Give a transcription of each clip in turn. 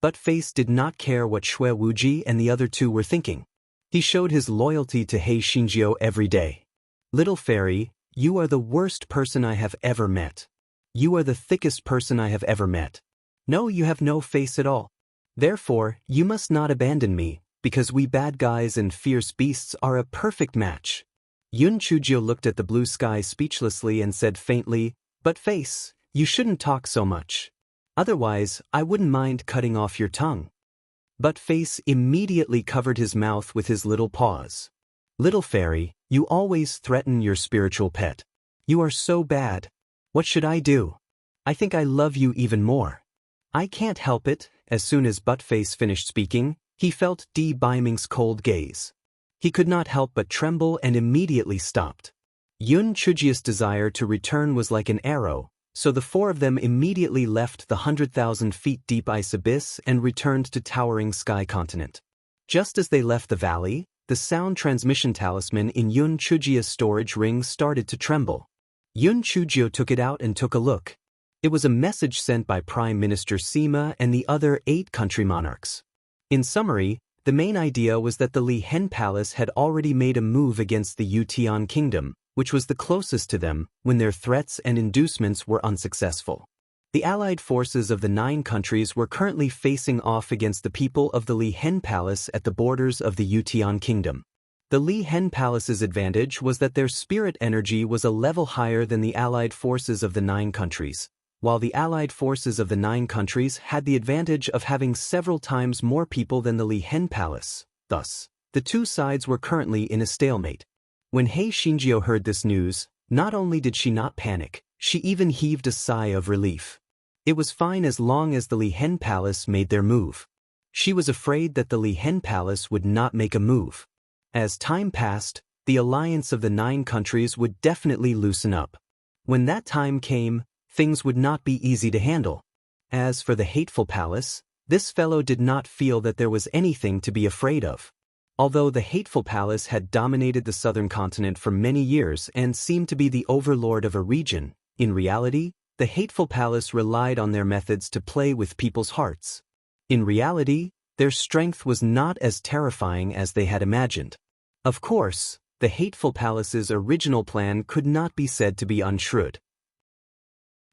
But Face did not care what Shui Wuji and the other two were thinking. He showed his loyalty to Hei Xinjiu every day. Little fairy, you are the worst person I have ever met. You are the thickest person I have ever met. No, you have no face at all. Therefore, you must not abandon me, because we bad guys and fierce beasts are a perfect match. Yun Chujio looked at the blue sky speechlessly and said faintly, But Face, you shouldn't talk so much. Otherwise, I wouldn't mind cutting off your tongue. But Face immediately covered his mouth with his little paws. Little fairy, you always threaten your spiritual pet. You are so bad. What should I do? I think I love you even more. I can't help it. As soon as Buttface finished speaking, he felt Di Biming's cold gaze. He could not help but tremble and immediately stopped. Yun Chujia's desire to return was like an arrow, so the four of them immediately left the 100,000 feet deep ice abyss and returned to towering sky continent. Just as they left the valley, the sound transmission talisman in Yun Chujia's storage ring started to tremble. Yun Chujio took it out and took a look. It was a message sent by Prime Minister Sima and the other 8 country monarchs. In summary, the main idea was that the Li Hen Palace had already made a move against the Yutian Kingdom, which was the closest to them, when their threats and inducements were unsuccessful. The allied forces of the 9 countries were currently facing off against the people of the Li Hen Palace at the borders of the Yutian Kingdom. The Li Hen Palace's advantage was that their spirit energy was a level higher than the allied forces of the 9 countries, while the allied forces of the 9 countries had the advantage of having several times more people than the Li Hen Palace. Thus, the two sides were currently in a stalemate. When Hei Xinjiu heard this news, not only did she not panic, she even heaved a sigh of relief. It was fine as long as the Li Hen Palace made their move. She was afraid that the Li Hen Palace would not make a move. As time passed, the alliance of the 9 countries would definitely loosen up. When that time came, things would not be easy to handle. As for the hateful palace, this fellow did not feel that there was anything to be afraid of. Although the hateful palace had dominated the southern continent for many years and seemed to be the overlord of a region, in reality, the hateful palace relied on their methods to play with people's hearts. In reality, their strength was not as terrifying as they had imagined. Of course, the hateful palace's original plan could not be said to be unshrewd.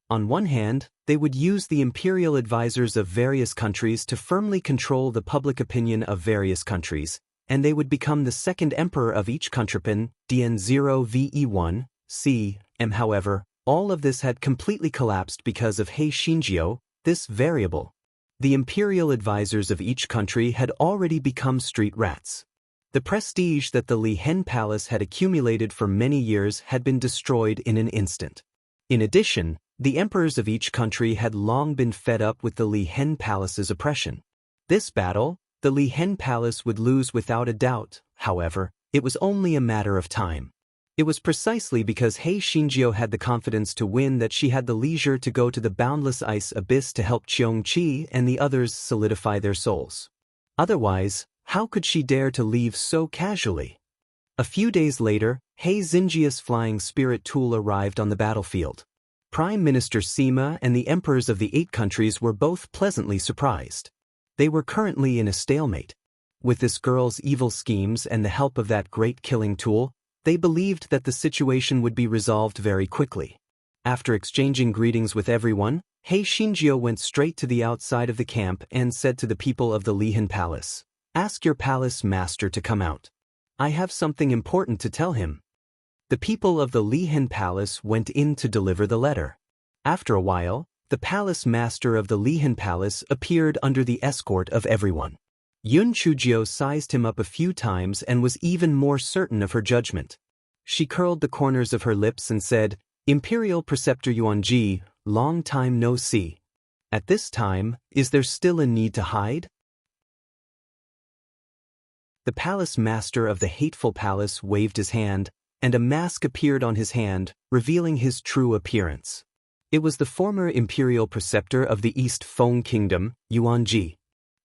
On one hand, they would use the imperial advisors of various countries to firmly control the public opinion of various countries, and they would become the second emperor of each countrypan, DN0VE1, C.M. However, all of this had completely collapsed because of Hei Xinjiu, this variable. The imperial advisors of each country had already become street rats. The prestige that the Li Hen Palace had accumulated for many years had been destroyed in an instant. In addition, the emperors of each country had long been fed up with the Li Hen Palace's oppression. This battle, the Li Hen Palace would lose without a doubt. However, it was only a matter of time. It was precisely because Hei Xinjiu had the confidence to win that she had the leisure to go to the boundless ice abyss to help Qiong Qi and the others solidify their souls. Otherwise, how could she dare to leave so casually? A few days later, Hei Xinjiu's flying spirit tool arrived on the battlefield. Prime Minister Sima and the emperors of the 8 countries were both pleasantly surprised. They were currently in a stalemate. With this girl's evil schemes and the help of that great killing tool, they believed that the situation would be resolved very quickly. After exchanging greetings with everyone, Hei Xinjiu went straight to the outside of the camp and said to the people of the Li Hen Palace, "Ask your palace master to come out. I have something important to tell him." The people of the Li Hen Palace went in to deliver the letter. After a while, the palace master of the Li Hen Palace appeared under the escort of everyone. Yun Chujio sized him up a few times and was even more certain of her judgment. She curled the corners of her lips and said, "Imperial Preceptor Yuanji, long time no see. At this time, is there still a need to hide?" The palace master of the hateful palace waved his hand, and a mask appeared on his hand, revealing his true appearance. It was the former imperial preceptor of the East Feng Kingdom, Yuanji.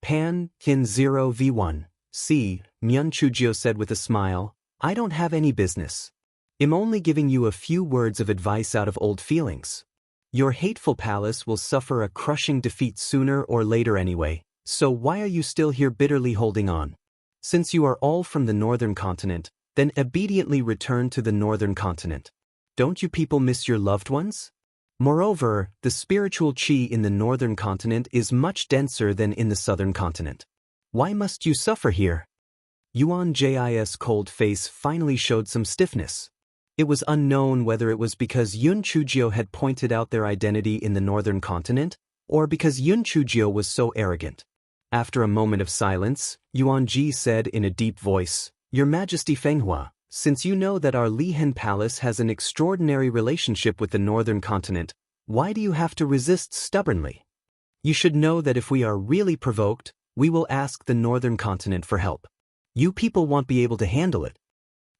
"Pan, Tin 0V1, C, Myun Chujio said with a smile, "I don't have any business. I'm only giving you a few words of advice out of old feelings. Your hateful palace will suffer a crushing defeat sooner or later anyway, So why are you still here bitterly holding on? Since you are all from the northern continent, then obediently return to the northern continent. Don't you people miss your loved ones? Moreover, the spiritual chi in the northern continent is much denser than in the southern continent. Why must you suffer here? Yuan Ji's cold face finally showed some stiffness. It was unknown whether it was because Yun Chujio had pointed out their identity in the northern continent, or because Yun Chujio was so arrogant. After a moment of silence, Yuan Ji said in a deep voice, "Your Majesty Fenghua, since you know that our Lihen Palace has an extraordinary relationship with the northern continent, why do you have to resist stubbornly? You should know that if we are really provoked, we will ask the northern continent for help. You people won't be able to handle it."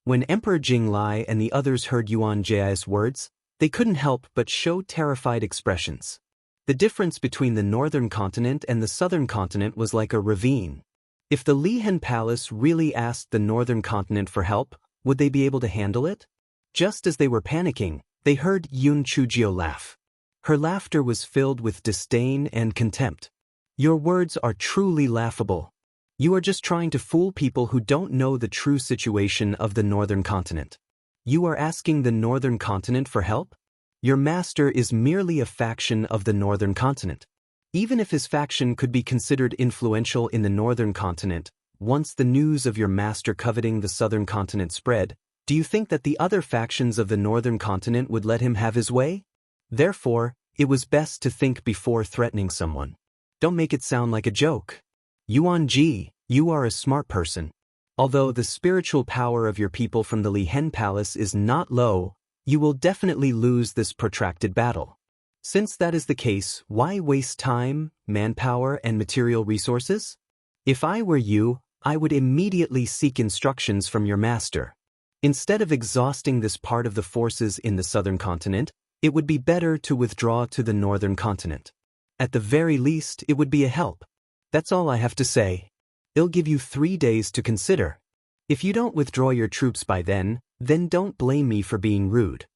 When Emperor Jinglai and the others heard Yuan Ji's words, they couldn't help but show terrified expressions. The difference between the northern continent and the southern continent was like a ravine. If the Lihen Palace really asked the northern continent for help, would they be able to handle it? Just as they were panicking, they heard Yun Chujio laugh. Her laughter was filled with disdain and contempt. "Your words are truly laughable. You are just trying to fool people who don't know the true situation of the northern continent. You are asking the northern continent for help? Your master is merely a faction of the northern continent. Even if his faction could be considered influential in the northern continent, once the news of your master coveting the southern continent spread, do you think that the other factions of the northern continent would let him have his way? Therefore, it was best to think before threatening someone. Don't make it sound like a joke. Yuan Ji, you are a smart person. Although the spiritual power of your people from the Lihen Palace is not low, you will definitely lose this protracted battle. Since that is the case, why waste time, manpower, and material resources? If I were you, I would immediately seek instructions from your master. Instead of exhausting this part of the forces in the southern continent, it would be better to withdraw to the northern continent. At the very least, it would be a help. That's all I have to say. I'll give you 3 days to consider. If you don't withdraw your troops by then don't blame me for being rude.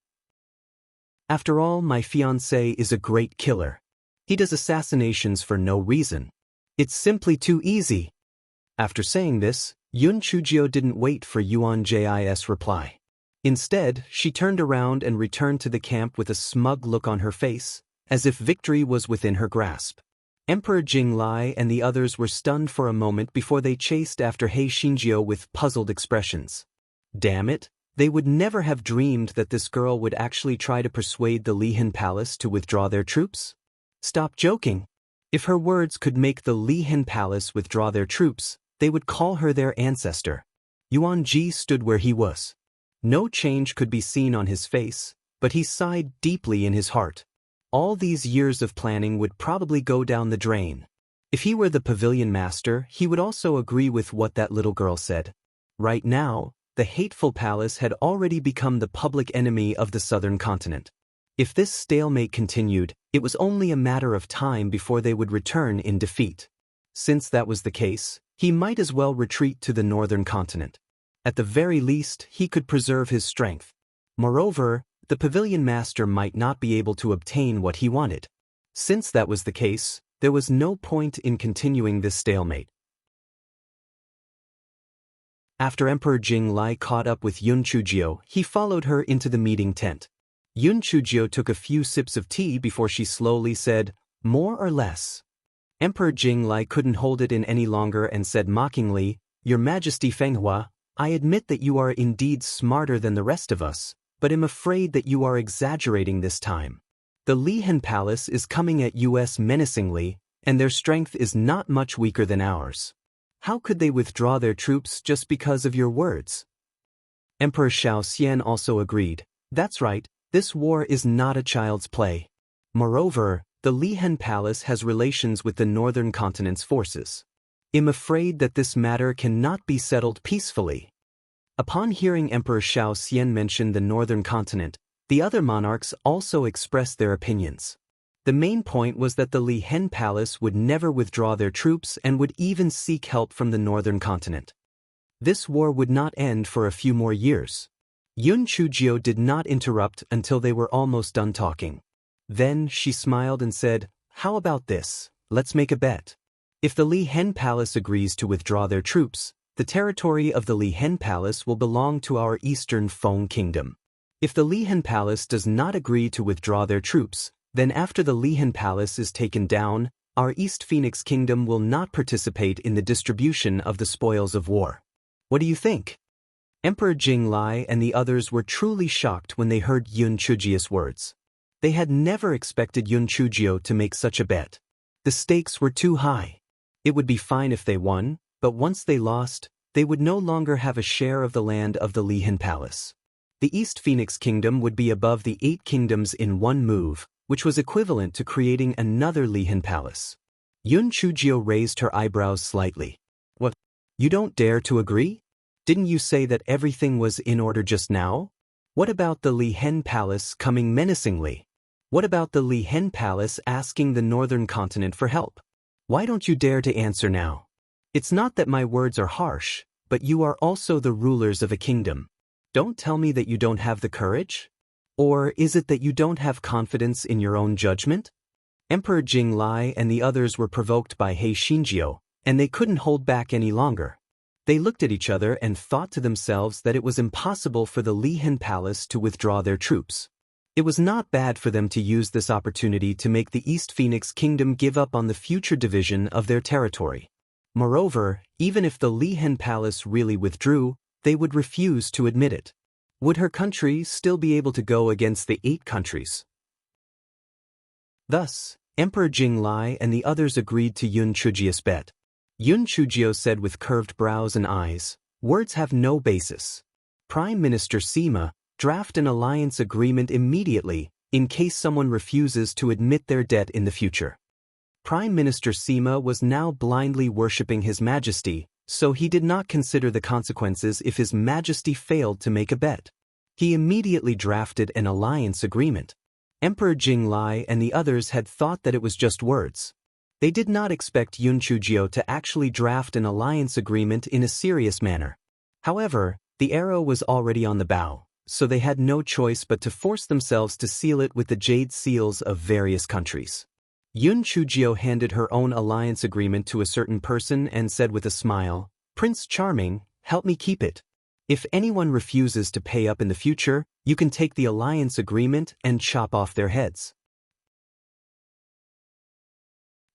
After all, my fiancé is a great killer. He does assassinations for no reason. It's simply too easy." After saying this, Yun Chujio didn't wait for Yuan Ji's reply. Instead, she turned around and returned to the camp with a smug look on her face, as if victory was within her grasp. Emperor Jinglai and the others were stunned for a moment before they chased after He Xinjiu with puzzled expressions. Damn it, they would never have dreamed that this girl would actually try to persuade the Lihen Palace to withdraw their troops. Stop joking. If her words could make the Lihen Palace withdraw their troops, they would call her their ancestor. Yuan Ji stood where he was. No change could be seen on his face, but he sighed deeply in his heart. All these years of planning would probably go down the drain. If he were the pavilion master, he would also agree with what that little girl said. Right now, the hateful palace had already become the public enemy of the southern continent. If this stalemate continued, it was only a matter of time before they would return in defeat. Since that was the case, he might as well retreat to the northern continent. At the very least, he could preserve his strength. Moreover, the pavilion master might not be able to obtain what he wanted. Since that was the case, there was no point in continuing this stalemate. After Emperor Jinglai caught up with Yun Chujio, he followed her into the meeting tent. Yun Chujio took a few sips of tea before she slowly said, "More or less." Emperor Jinglai couldn't hold it in any longer and said mockingly, "Your Majesty Fenghua, I admit that you are indeed smarter than the rest of us, but am afraid that you are exaggerating this time. The Lihen Palace is coming at us menacingly, and their strength is not much weaker than ours. How could they withdraw their troops just because of your words?" Emperor Xiao Xian also agreed. "That's right, this war is not a child's play. Moreover, the Lihen Palace has relations with the northern continent's forces. I'm afraid that this matter cannot be settled peacefully." Upon hearing Emperor Xiao Xian mention the northern continent, the other monarchs also expressed their opinions. The main point was that the Lihen Palace would never withdraw their troops and would even seek help from the northern continent. This war would not end for a few more years. Yun Chujio did not interrupt until they were almost done talking. Then she smiled and said, "How about this? Let's make a bet. If the Li Hen Palace agrees to withdraw their troops, the territory of the Li Hen Palace will belong to our Eastern Feng Kingdom. If the Li Hen Palace does not agree to withdraw their troops, then after the Li Hen Palace is taken down, our East Phoenix Kingdom will not participate in the distribution of the spoils of war. What do you think? Emperor Jinglai and the others were truly shocked when they heard Yun Chujia's words. They had never expected Yun Chujio to make such a bet. The stakes were too high. It would be fine if they won, but once they lost, they would no longer have a share of the land of the Li Hen Palace. The East Phoenix Kingdom would be above the 8 kingdoms in one move, which was equivalent to creating another Li Hen Palace. Yun Chujio raised her eyebrows slightly. What? You don't dare to agree? Didn't you say that everything was in order just now? What about the Li Hen Palace coming menacingly? What about the Li Hen Palace asking the northern continent for help? Why don't you dare to answer now? It's not that my words are harsh, but you are also the rulers of a kingdom. Don't tell me that you don't have the courage? Or is it that you don't have confidence in your own judgment? Emperor Jinglai and the others were provoked by He Xinjiu, and they couldn't hold back any longer. They looked at each other and thought to themselves that it was impossible for the Li Hen Palace to withdraw their troops. It was not bad for them to use this opportunity to make the East Phoenix Kingdom give up on the future division of their territory. Moreover, even if the Li Hen Palace really withdrew, they would refuse to admit it. Would her country still be able to go against the 8 countries? Thus, Emperor Jinglai and the others agreed to Yun Chujio's bet. Yun Chujio said with curved brows and eyes, "Words have no basis. Prime Minister Sima, draft an alliance agreement immediately, in case someone refuses to admit their debt in the future." Prime Minister Sima was now blindly worshipping His Majesty, so he did not consider the consequences if His Majesty failed to make a bet. He immediately drafted an alliance agreement. Emperor Jinglai and the others had thought that it was just words. They did not expect Yun Chujio to actually draft an alliance agreement in a serious manner. However, the arrow was already on the bow, so they had no choice but to force themselves to seal it with the jade seals of various countries. Yun Chujio handed her own alliance agreement to a certain person and said with a smile, "Prince Charming, help me keep it. If anyone refuses to pay up in the future, you can take the alliance agreement and chop off their heads."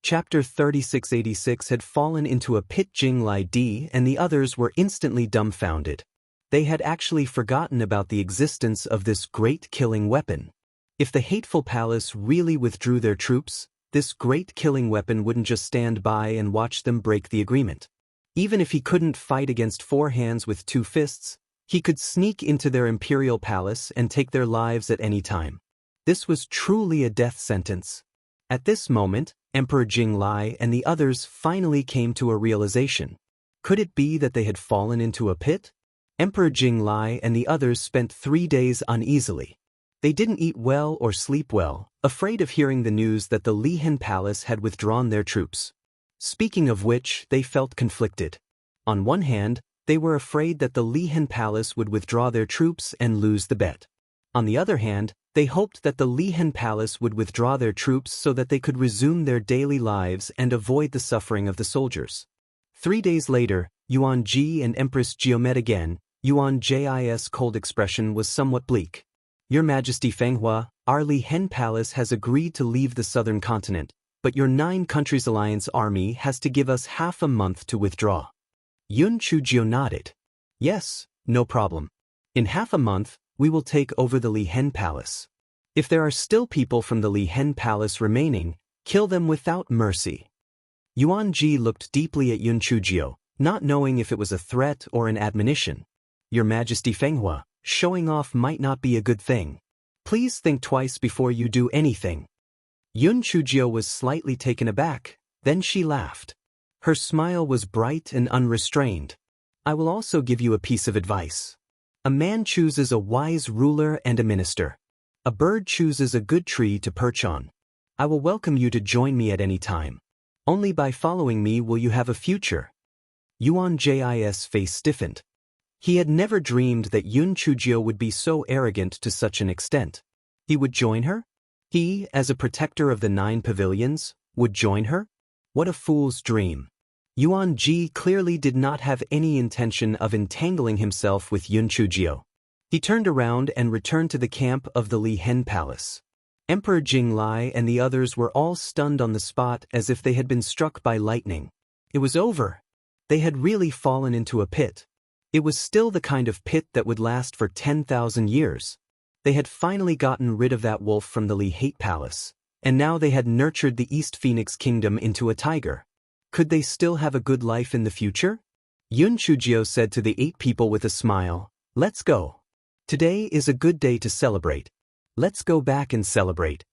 Chapter 3686 had fallen into a pit. Jinglai Di and the others were instantly dumbfounded. They had actually forgotten about the existence of this great killing weapon. If the hateful palace really withdrew their troops, this great killing weapon wouldn't just stand by and watch them break the agreement. Even if he couldn't fight against 4 hands with 2 fists, he could sneak into their imperial palace and take their lives at any time. This was truly a death sentence. At this moment, Emperor Jinglai and the others finally came to a realization. Could it be that they had fallen into a pit? Emperor Jinglai and the others spent 3 days uneasily. They didn't eat well or sleep well, afraid of hearing the news that the Li Hen Palace had withdrawn their troops. Speaking of which, they felt conflicted. On one hand, they were afraid that the Li Hen Palace would withdraw their troops and lose the bet. On the other hand, they hoped that the Li Hen Palace would withdraw their troops so that they could resume their daily lives and avoid the suffering of the soldiers. 3 days later, Yuan Ji and Empress Jio met again. Yuan Ji's cold expression was somewhat bleak. "Your Majesty Fenghua, our Li Hen Palace has agreed to leave the southern continent, but your 9 countries alliance army has to give us half a month to withdraw." Yun Chujio nodded. "Yes, no problem. In half a month, we will take over the Li Hen Palace. If there are still people from the Li Hen Palace remaining, kill them without mercy." Yuan Ji looked deeply at Yun Chujio, not knowing if it was a threat or an admonition. "Your Majesty Fenghua, showing off might not be a good thing. Please think twice before you do anything." Yun Chujio was slightly taken aback, then she laughed. Her smile was bright and unrestrained. "I will also give you a piece of advice. A man chooses a wise ruler and a minister. A bird chooses a good tree to perch on. I will welcome you to join me at any time. Only by following me will you have a future." Yuan Ji's face stiffened. He had never dreamed that Yun Chujio would be so arrogant to such an extent. He would join her? He, as a protector of the 9 pavilions, would join her? What a fool's dream. Yuan Ji clearly did not have any intention of entangling himself with Yun Chujio. He turned around and returned to the camp of the Li Hen Palace. Emperor Jinglai and the others were all stunned on the spot as if they had been struck by lightning. It was over. They had really fallen into a pit. It was still the kind of pit that would last for 10,000 years. They had finally gotten rid of that wolf from the Li Hate Palace, and now they had nurtured the East Phoenix Kingdom into a tiger. Could they still have a good life in the future? Yun Chujio said to the 8 people with a smile, "Let's go. Today is a good day to celebrate. Let's go back and celebrate."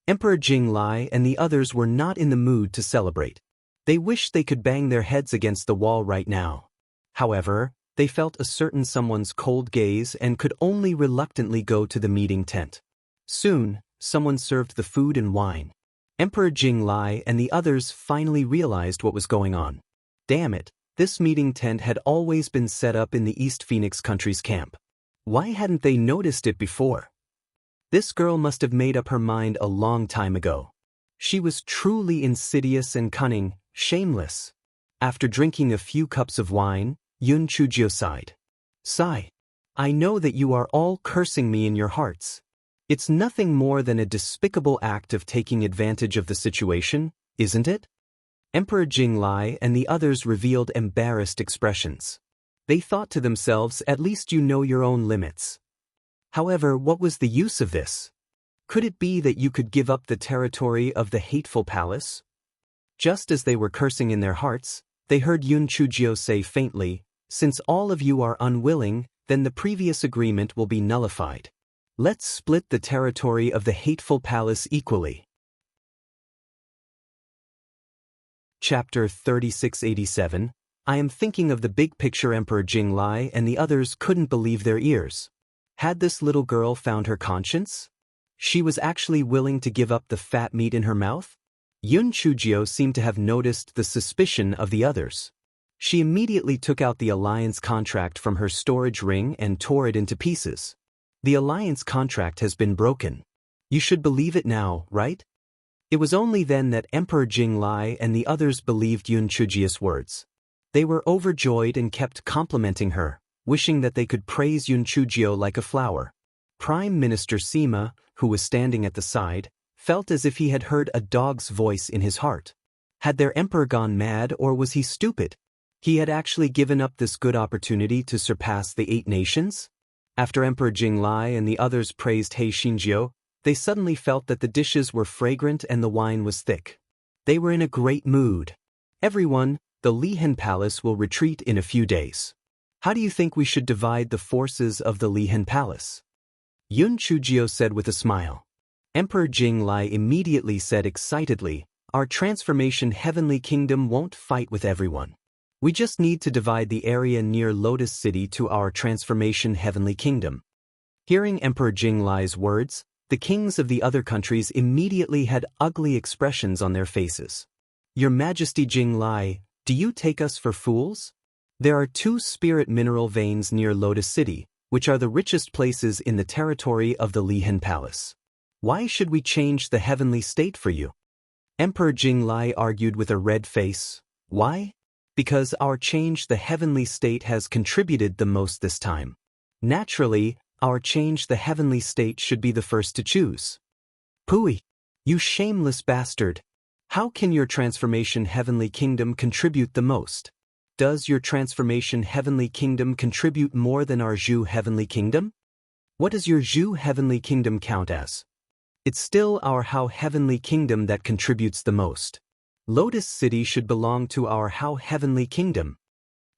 Emperor Jinglai and the others were not in the mood to celebrate. They wished they could bang their heads against the wall right now. However, they felt a certain someone's cold gaze and could only reluctantly go to the meeting tent. Soon, someone served the food and wine. Emperor Jinglai and the others finally realized what was going on. Damn it, this meeting tent had always been set up in the East Phoenix country's camp. Why hadn't they noticed it before? This girl must have made up her mind a long time ago. She was truly insidious and cunning, shameless. After drinking a few cups of wine, Yun Chujio sighed. "Sigh. I know that you are all cursing me in your hearts. It's nothing more than a despicable act of taking advantage of the situation, isn't it?" Emperor Jinglai and the others revealed embarrassed expressions. They thought to themselves, at least you know your own limits. However, what was the use of this? Could it be that you could give up the territory of the hateful palace? Just as they were cursing in their hearts, they heard Yun Chujio say faintly, "Since all of you are unwilling, then the previous agreement will be nullified. Let's split the territory of the hateful palace equally." Chapter 3687. I am thinking of the big picture. Emperor Jinglai and the others couldn't believe their ears. Had this little girl found her conscience? She was actually willing to give up the fat meat in her mouth? Yun Chujio seemed to have noticed the suspicion of the others. She immediately took out the alliance contract from her storage ring and tore it into pieces. "The alliance contract has been broken. You should believe it now, right?" It was only then that Emperor Jinglai and the others believed Yun Chujio's words. They were overjoyed and kept complimenting her, wishing that they could praise Yun Chujio like a flower. Prime Minister Sima, who was standing at the side, felt as if he had heard a dog's voice in his heart. Had their emperor gone mad, or was he stupid? He had actually given up this good opportunity to surpass the 8 nations? After Emperor Jinglai and the others praised He Xinjiu, they suddenly felt that the dishes were fragrant and the wine was thick. They were in a great mood. "Everyone, the Li Hen Palace will retreat in a few days. How do you think we should divide the forces of the Li Hen Palace?" Yun Chujio said with a smile. Emperor Jinglai immediately said excitedly, "Our transformation heavenly kingdom won't fight with everyone. We just need to divide the area near Lotus City to our transformation heavenly kingdom." Hearing Emperor Jinglai's words, the kings of the other countries immediately had ugly expressions on their faces. "Your Majesty Jinglai, do you take us for fools? There are 2 spirit mineral veins near Lotus City, which are the richest places in the territory of the Li Hen Palace. Why should we change the heavenly state for you?" Emperor Jinglai argued with a red face. "Why? Because our change the heavenly state has contributed the most this time. Naturally, our change the heavenly state should be the first to choose." "Pooey! You shameless bastard! How can your transformation heavenly kingdom contribute the most? Does your transformation heavenly kingdom contribute more than our Zhu heavenly kingdom? What does your Zhu heavenly kingdom count as? It's still our Hao heavenly kingdom that contributes the most. Lotus City should belong to our Hao heavenly kingdom."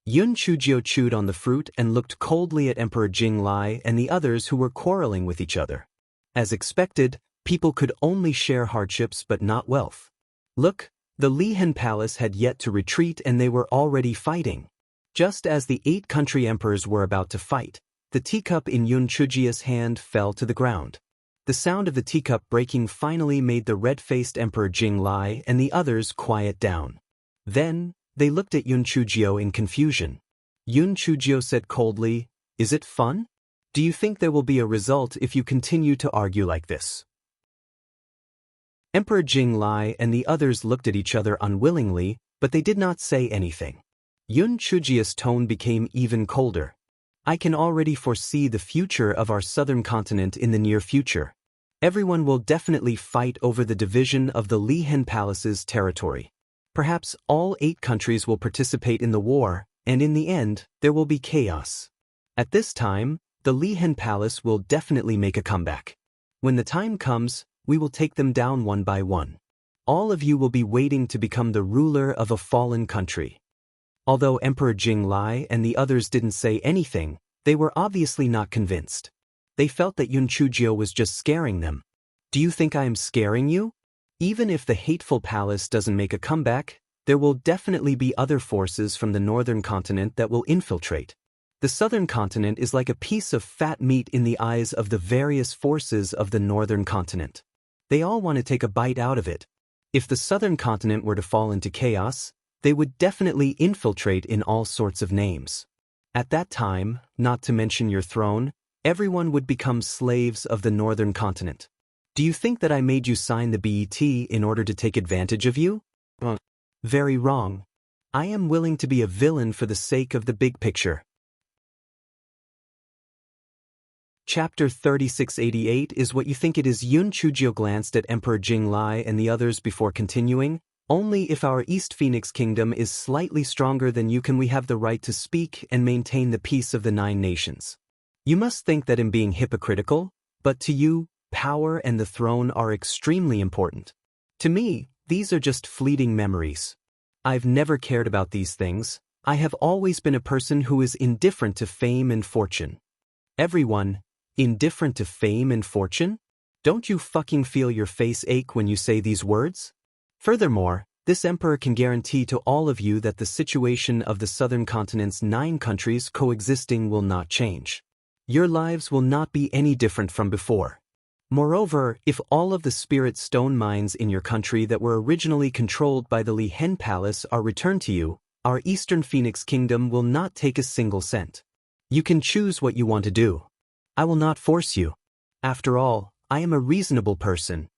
Yun Chujio chewed on the fruit and looked coldly at Emperor Jinglai and the others who were quarreling with each other. As expected, people could only share hardships but not wealth. Look, the Li Hen Palace had yet to retreat and they were already fighting. Just as the 8 country emperors were about to fight, the teacup in Yun Chujio's hand fell to the ground. The sound of the teacup breaking finally made the red-faced Emperor Jinglai and the others quiet down. Then, they looked at Yun Chujio in confusion. Yun Chujio said coldly, "Is it fun? Do you think there will be a result if you continue to argue like this?" Emperor Jinglai and the others looked at each other unwillingly, but they did not say anything. Yun Chujia's tone became even colder. I can already foresee the future of our southern continent in the near future. Everyone will definitely fight over the division of the Lihen Palace's territory. Perhaps all 8 countries will participate in the war, and in the end, there will be chaos. At this time, the Lihen Palace will definitely make a comeback. When the time comes, we will take them down one by one. All of you will be waiting to become the ruler of a fallen country. Although Emperor Jinglai and the others didn't say anything, they were obviously not convinced. They felt that Yun Chujio was just scaring them. Do you think I am scaring you? Even if the hateful palace doesn't make a comeback, there will definitely be other forces from the northern continent that will infiltrate. The southern continent is like a piece of fat meat in the eyes of the various forces of the northern continent. They all want to take a bite out of it. If the southern continent were to fall into chaos, they would definitely infiltrate in all sorts of names. At that time, not to mention your throne, everyone would become slaves of the northern continent. Do you think that I made you sign the BET in order to take advantage of you? Very wrong. I am willing to be a villain for the sake of the big picture. Chapter 3688 is what you think it is. Yun Chujio glanced at Emperor Jinglai and the others before continuing. Only if our East Phoenix Kingdom is slightly stronger than you can we have the right to speak and maintain the peace of the 9 nations. You must think that I'm being hypocritical, but to you, power and the throne are extremely important. To me, these are just fleeting memories. I've never cared about these things. I have always been a person who is indifferent to fame and fortune. Everyone, indifferent to fame and fortune? Don't you fucking feel your face ache when you say these words? Furthermore, this emperor can guarantee to all of you that the situation of the southern continent's 9 countries coexisting will not change. Your lives will not be any different from before. Moreover, if all of the spirit stone mines in your country that were originally controlled by the Lihen Palace are returned to you, our Eastern Phoenix Kingdom will not take a single cent. You can choose what you want to do. I will not force you. After all, I am a reasonable person.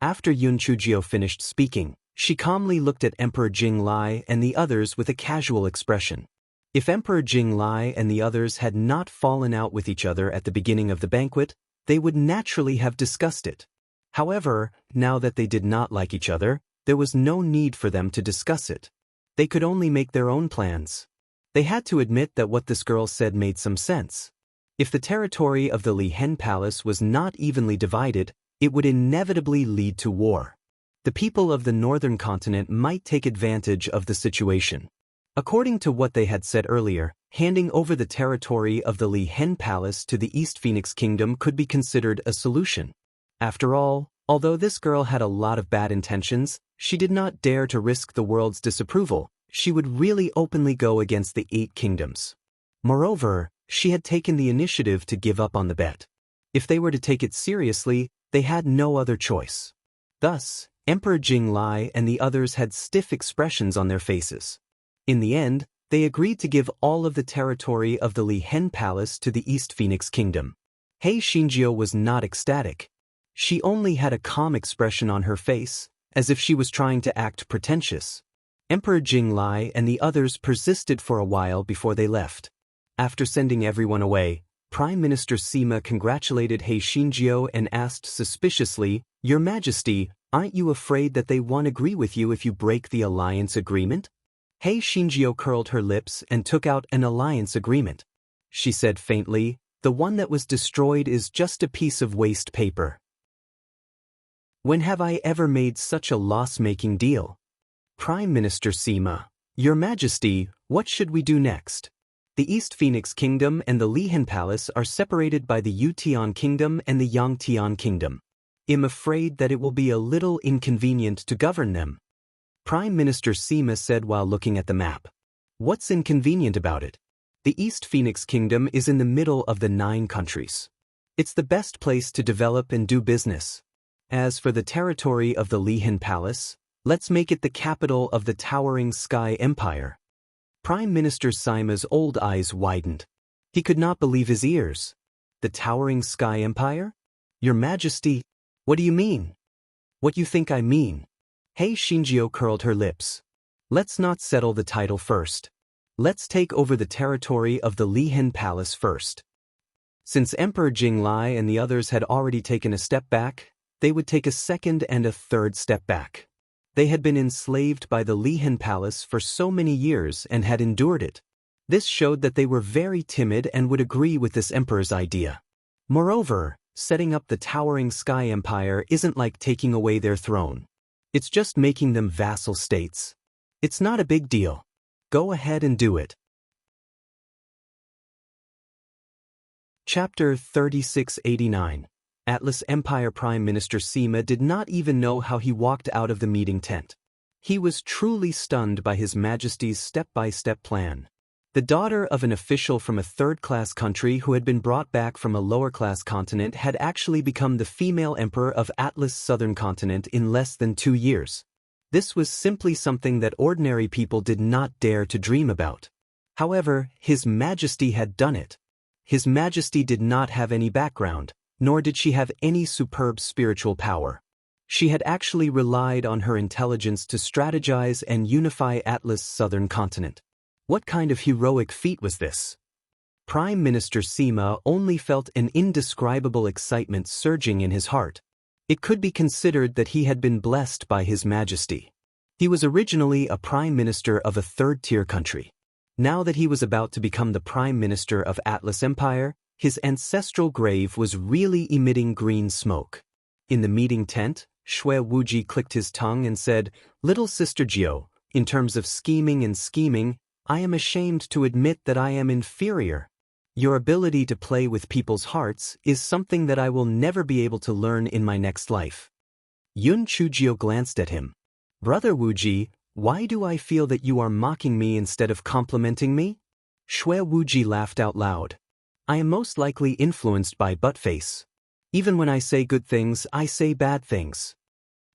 After Yun Chujio finished speaking, she calmly looked at Emperor Jinglai and the others with a casual expression. If Emperor Jinglai and the others had not fallen out with each other at the beginning of the banquet, they would naturally have discussed it. However, now that they did not like each other, there was no need for them to discuss it. They could only make their own plans. They had to admit that what this girl said made some sense. If the territory of the Lihen Palace was not evenly divided, it would inevitably lead to war. The people of the northern continent might take advantage of the situation. According to what they had said earlier, handing over the territory of the Lihen Palace to the East Phoenix Kingdom could be considered a solution. After all, although this girl had a lot of bad intentions, she did not dare to risk the world's disapproval. She would really openly go against the 8 kingdoms. Moreover, she had taken the initiative to give up on the bet. If they were to take it seriously, they had no other choice. Thus, Emperor Jinglai and the others had stiff expressions on their faces. In the end, they agreed to give all of the territory of the Lihen Palace to the East Phoenix Kingdom. Hei Xinjiu was not ecstatic. She only had a calm expression on her face, as if she was trying to act pretentious. Emperor Jinglai and the others persisted for a while before they left. After sending everyone away, Prime Minister Sima congratulated Hei Xinjiu and asked suspiciously, "Your Majesty, aren't you afraid that they won't agree with you if you break the alliance agreement?" Hei Xinjiu curled her lips and took out an alliance agreement. She said faintly, "The one that was destroyed is just a piece of waste paper. When have I ever made such a loss-making deal?" Prime Minister Sima, "Your Majesty, what should we do next? The East Phoenix Kingdom and the Lihen Palace are separated by the Yutian Kingdom and the Yangtian Kingdom. I'm afraid that it will be a little inconvenient to govern them." Prime Minister Sima said while looking at the map. "What's inconvenient about it? The East Phoenix Kingdom is in the middle of the 9 countries. It's the best place to develop and do business. As for the territory of the Lihen Palace, let's make it the capital of the towering Sky Empire." Prime Minister Sima's old eyes widened. He could not believe his ears. "The towering Sky Empire? Your Majesty, what do you mean?" What you think I mean? Hei Xinjiu curled her lips. Let's not settle the title first. Let's take over the territory of the Lihen Palace first. Since Emperor Jinglai and the others had already taken a step back, they would take a second and a third step back. They had been enslaved by the Lihen Palace for so many years and had endured it. This showed that they were very timid and would agree with this emperor's idea. Moreover, setting up the towering Sky Empire isn't like taking away their throne. It's just making them vassal states. It's not a big deal. Go ahead and do it. Chapter 3689. Atlas Empire Prime Minister Sima did not even know how he walked out of the meeting tent. He was truly stunned by His Majesty's step-by-step plan. The daughter of an official from a third-class country who had been brought back from a lower-class continent had actually become the female emperor of Atlas Southern Continent in less than 2 years. This was simply something that ordinary people did not dare to dream about. However, His Majesty had done it. His Majesty did not have any background, nor did she have any superb spiritual power. She had actually relied on her intelligence to strategize and unify Atlas Southern Continent. What kind of heroic feat was this? Prime Minister Sima only felt an indescribable excitement surging in his heart. It could be considered that he had been blessed by His Majesty. He was originally a prime minister of a third-tier country. Now that he was about to become the prime minister of Atlas Empire, his ancestral grave was really emitting green smoke. In the meeting tent, Xue Wuji clicked his tongue and said, "Little Sister Jiao, in terms of scheming, I am ashamed to admit that I am inferior. Your ability to play with people's hearts is something that I will never be able to learn in my next life." Yun Chujio glanced at him. "Brother Wuji, why do I feel that you are mocking me instead of complimenting me?" Xue Wuji laughed out loud. "I am most likely influenced by Buttface. Even when I say good things, I say bad things."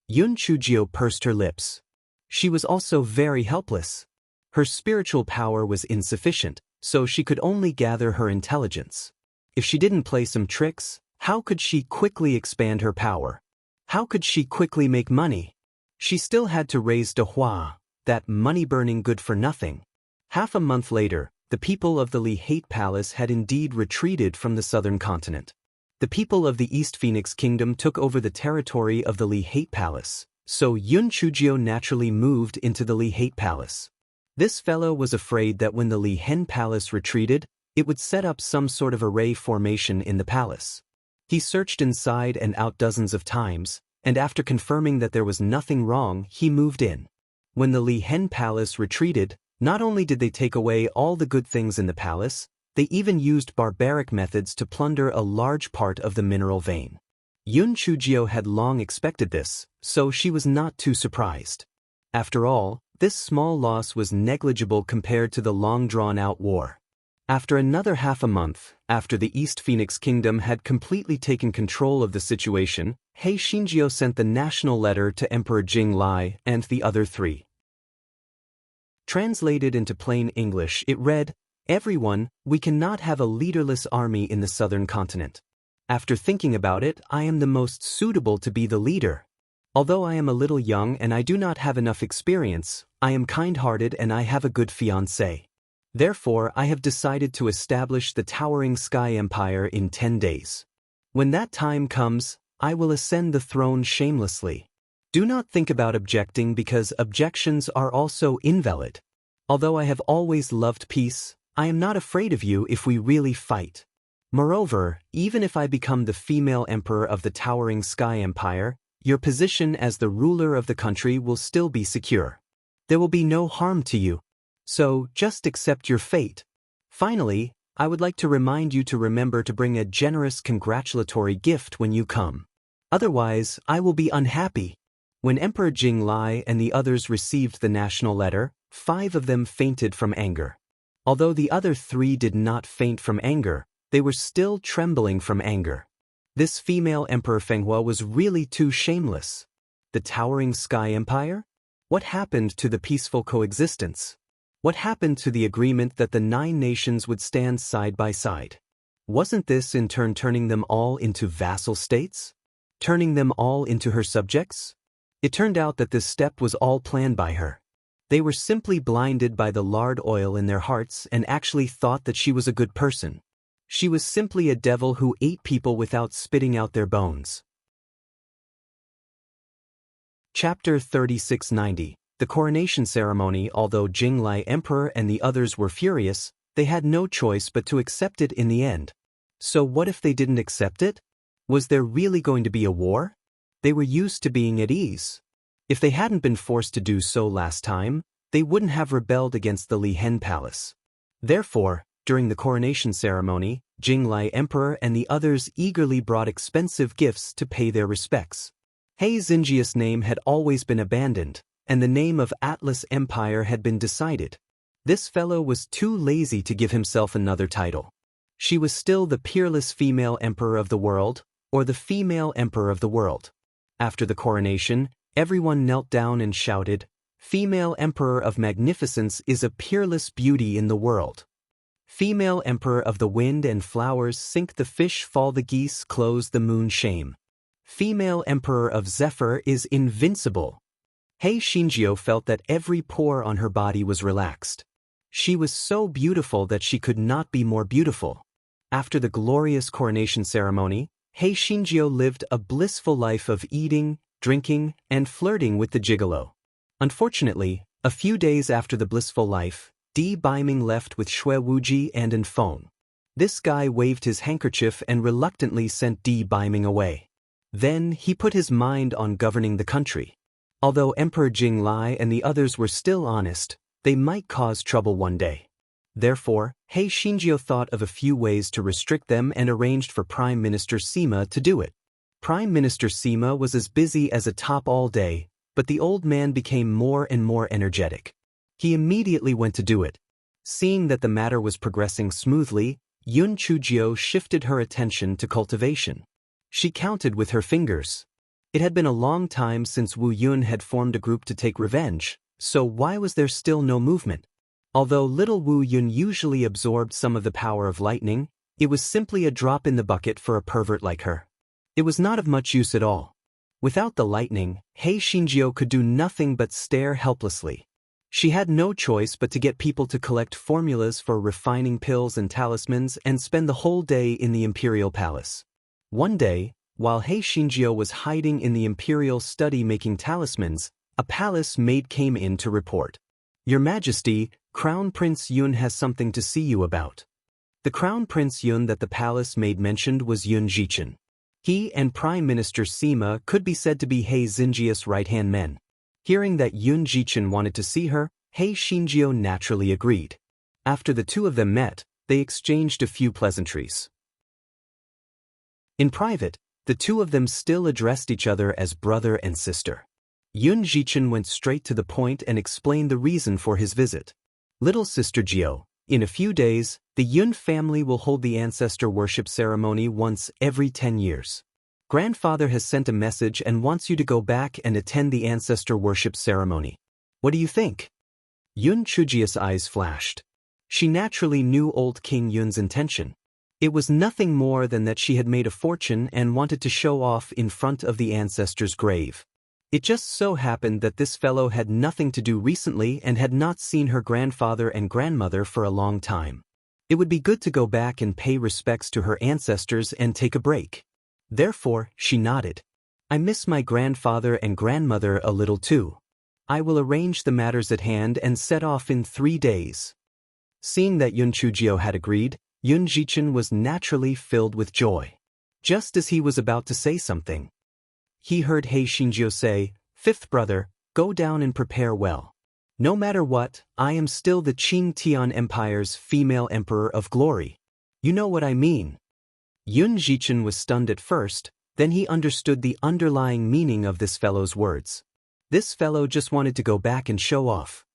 Yun Chujio pursed her lips. She was also very helpless. Her spiritual power was insufficient, so she could only gather her intelligence. If she didn't play some tricks, how could she quickly expand her power? How could she quickly make money? She still had to raise De Hua, that money-burning good-for-nothing. Half a month later, the people of the Li Hate Palace had indeed retreated from the southern continent. The people of the East Phoenix Kingdom took over the territory of the Li Hate Palace, so Yun Chujio naturally moved into the Li Hate Palace. This fellow was afraid that when the Li Hen Palace retreated, it would set up some sort of array formation in the palace. He searched inside and out dozens of times, and after confirming that there was nothing wrong, he moved in. When the Li Hen Palace retreated, not only did they take away all the good things in the palace, they even used barbaric methods to plunder a large part of the mineral vein. Yun Chujio had long expected this, so she was not too surprised. After all, this small loss was negligible compared to the long-drawn-out war. After another half a month, after the East Phoenix Kingdom had completely taken control of the situation, Hei Xinjiu sent the national letter to Emperor Jinglai and the other 3. Translated into plain English, it read, "Everyone, we cannot have a leaderless army in the southern continent. After thinking about it, I am the most suitable to be the leader. Although I am a little young and I do not have enough experience, I am kind-hearted and I have a good fiancé. Therefore, I have decided to establish the towering Sky Empire in 10 days. When that time comes, I will ascend the throne shamelessly. Do not think about objecting because objections are also invalid. Although I have always loved peace, I am not afraid of you if we really fight. Moreover, even if I become the female emperor of the towering Sky Empire, your position as the ruler of the country will still be secure. There will be no harm to you. So, just accept your fate. Finally, I would like to remind you to remember to bring a generous congratulatory gift when you come. Otherwise, I will be unhappy." When Emperor Jinglai and the others received the national letter, 5 of them fainted from anger. Although the other 3 did not faint from anger, they were still trembling from anger. This female Emperor Fenghua was really too shameless. The towering Sky Empire? What happened to the peaceful coexistence? What happened to the agreement that the 9 nations would stand side by side? Wasn't this in turn turning them all into vassal states? turning them all into her subjects? It turned out that this step was all planned by her. They were simply blinded by the lard oil in their hearts and actually thought that she was a good person. She was simply a devil who ate people without spitting out their bones. Chapter 3690. The coronation ceremony. Although Jinglai Emperor and the others were furious, they had no choice but to accept it in the end. So what if they didn't accept it? Was there really going to be a war? They were used to being at ease. If they hadn't been forced to do so last time, they wouldn't have rebelled against the Li Hen Palace. Therefore, during the coronation ceremony, Jinglai Emperor and the others eagerly brought expensive gifts to pay their respects. He Xinjia's name had always been abandoned, and the name of Atlas Empire had been decided. This fellow was too lazy to give himself another title. She was still the peerless female emperor of the world, or the female emperor of the world. After the coronation, everyone knelt down and shouted, "Female Emperor of Magnificence is a peerless beauty in the world. Female Emperor of the wind and flowers, sink the fish, fall the geese, close the moon, shame. Female Emperor of Zephyr is invincible." He Xinjiao felt that every pore on her body was relaxed. She was so beautiful that she could not be more beautiful. After the glorious coronation ceremony, He Xinjiao lived a blissful life of eating, drinking, and flirting with the gigolo. Unfortunately, a few days after the blissful life, Di Biming left with Xue Wuji and an phone. This guy waved his handkerchief and reluctantly sent Di Biming away. Then he put his mind on governing the country. Although Emperor Jinglai and the others were still honest, they might cause trouble one day. Therefore, He Xinjiao thought of a few ways to restrict them and arranged for Prime Minister Sima to do it. Prime Minister Sima was as busy as a top all day, but the old man became more and more energetic. He immediately went to do it. Seeing that the matter was progressing smoothly, Yun Chujiao shifted her attention to cultivation. She counted with her fingers. It had been a long time since Wu Yun had formed a group to take revenge, so why was there still no movement? Although little Wu Yun usually absorbed some of the power of lightning, it was simply a drop in the bucket for a pervert like her. It was not of much use at all. Without the lightning, He Xinjiao could do nothing but stare helplessly. She had no choice but to get people to collect formulas for refining pills and talismans and spend the whole day in the imperial palace. One day, while He Xinjiao was hiding in the imperial study making talismans, a palace maid came in to report. "Your Majesty, Crown Prince Yun has something to see you about." The Crown Prince Yun that the palace maid mentioned was Yun Jichen. He and Prime Minister Sima could be said to be He Xinjia's right-hand men. Hearing that Yun Jichen wanted to see her, He Xinjiao naturally agreed. After the two of them met, they exchanged a few pleasantries. In private, the two of them still addressed each other as brother and sister. Yun Jichen went straight to the point and explained the reason for his visit. "Little sister Jiao, in a few days, the Yun family will hold the ancestor worship ceremony once every 10 years. Grandfather has sent a message and wants you to go back and attend the ancestor worship ceremony. What do you think?" Yun Chujia's eyes flashed. She naturally knew old King Yun's intention. It was nothing more than that she had made a fortune and wanted to show off in front of the ancestor's grave. It just so happened that this fellow had nothing to do recently and had not seen her grandfather and grandmother for a long time. It would be good to go back and pay respects to her ancestors and take a break. Therefore, she nodded. "I miss my grandfather and grandmother a little too. I will arrange the matters at hand and set off in 3 days." Seeing that Yun Chujiao had agreed, Yun Jichen was naturally filled with joy. Just as he was about to say something, he heard He Xinjiao say, "Fifth brother, go down and prepare well. No matter what, I am still the Qing Tian Empire's female emperor of glory. You know what I mean." Yun Jichen was stunned at first, then he understood the underlying meaning of this fellow's words. This fellow just wanted to go back and show off.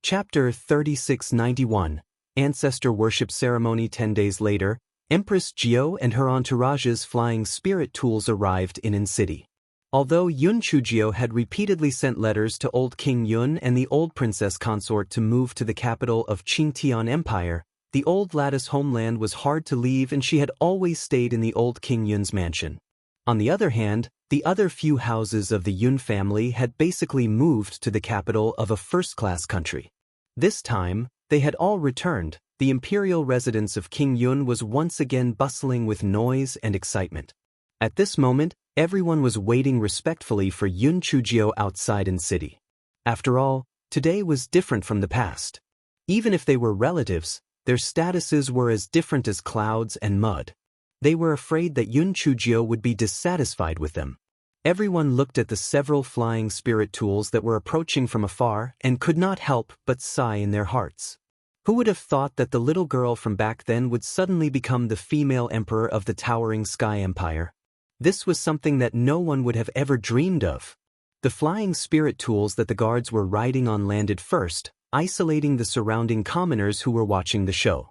Chapter 3691. Ancestor Worship Ceremony. 10 days later, Empress Jiao and her entourage's flying spirit tools arrived in City. Although Yun Chujiao had repeatedly sent letters to old King Yun and the old princess consort to move to the capital of Qing Tian Empire, The old lattice homeland was hard to leave and she had always stayed in the old King Yun's mansion. On the other hand, the other few houses of the Yun family had basically moved to the capital of a first-class country. This time, they had all returned. The imperial residence of King Yun was once again bustling with noise and excitement. At this moment, everyone was waiting respectfully for Yun Chujio outside in city. After all, today was different from the past. Even if they were relatives, their statuses were as different as clouds and mud. They were afraid that Yun Chujio would be dissatisfied with them. Everyone looked at the several flying spirit tools that were approaching from afar and could not help but sigh in their hearts. Who would have thought that the little girl from back then would suddenly become the female emperor of the towering Sky Empire? This was something that no one would have ever dreamed of. The flying spirit tools that the guards were riding on landed first, isolating the surrounding commoners who were watching the show.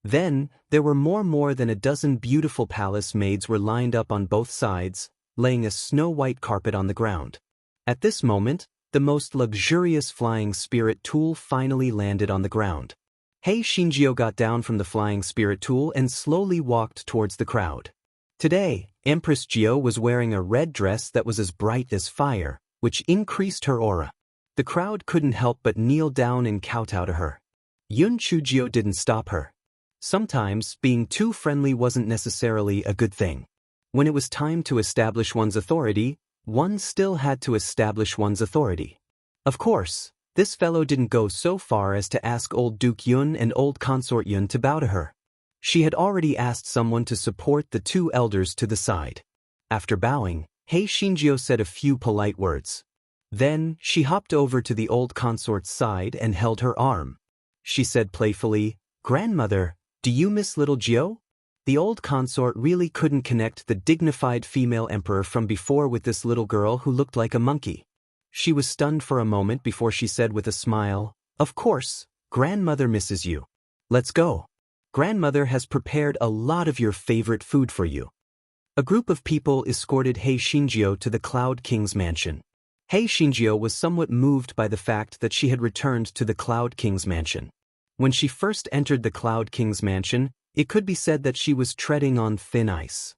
Then, there were more than a dozen beautiful palace maids were lined up on both sides, laying a snow-white carpet on the ground. At this moment, the most luxurious flying spirit tool finally landed on the ground. Hei Shinjio got down from the flying spirit tool and slowly walked towards the crowd. Today, Empress Jio was wearing a red dress that was as bright as fire, which increased her aura. The crowd couldn't help but kneel down and kowtow to her. Yun Chujio didn't stop her. Sometimes, being too friendly wasn't necessarily a good thing. When it was time to establish one's authority, one still had to establish one's authority. Of course, this fellow didn't go so far as to ask old Duke Yun and old Consort Yun to bow to her. She had already asked someone to support the two elders to the side. After bowing, Hei Shinjio said a few polite words. Then, she hopped over to the old consort's side and held her arm. She said playfully, "Grandmother, do you miss little Jio?" The old consort really couldn't connect the dignified female emperor from before with this little girl who looked like a monkey. She was stunned for a moment before she said with a smile, "Of course, grandmother misses you. Let's go. Grandmother has prepared a lot of your favorite food for you." A group of people escorted Hei Shinjio to the Cloud King's mansion. Hei Shinjio was somewhat moved by the fact that she had returned to the Cloud King's mansion. When she first entered the Cloud King's mansion, it could be said that she was treading on thin ice.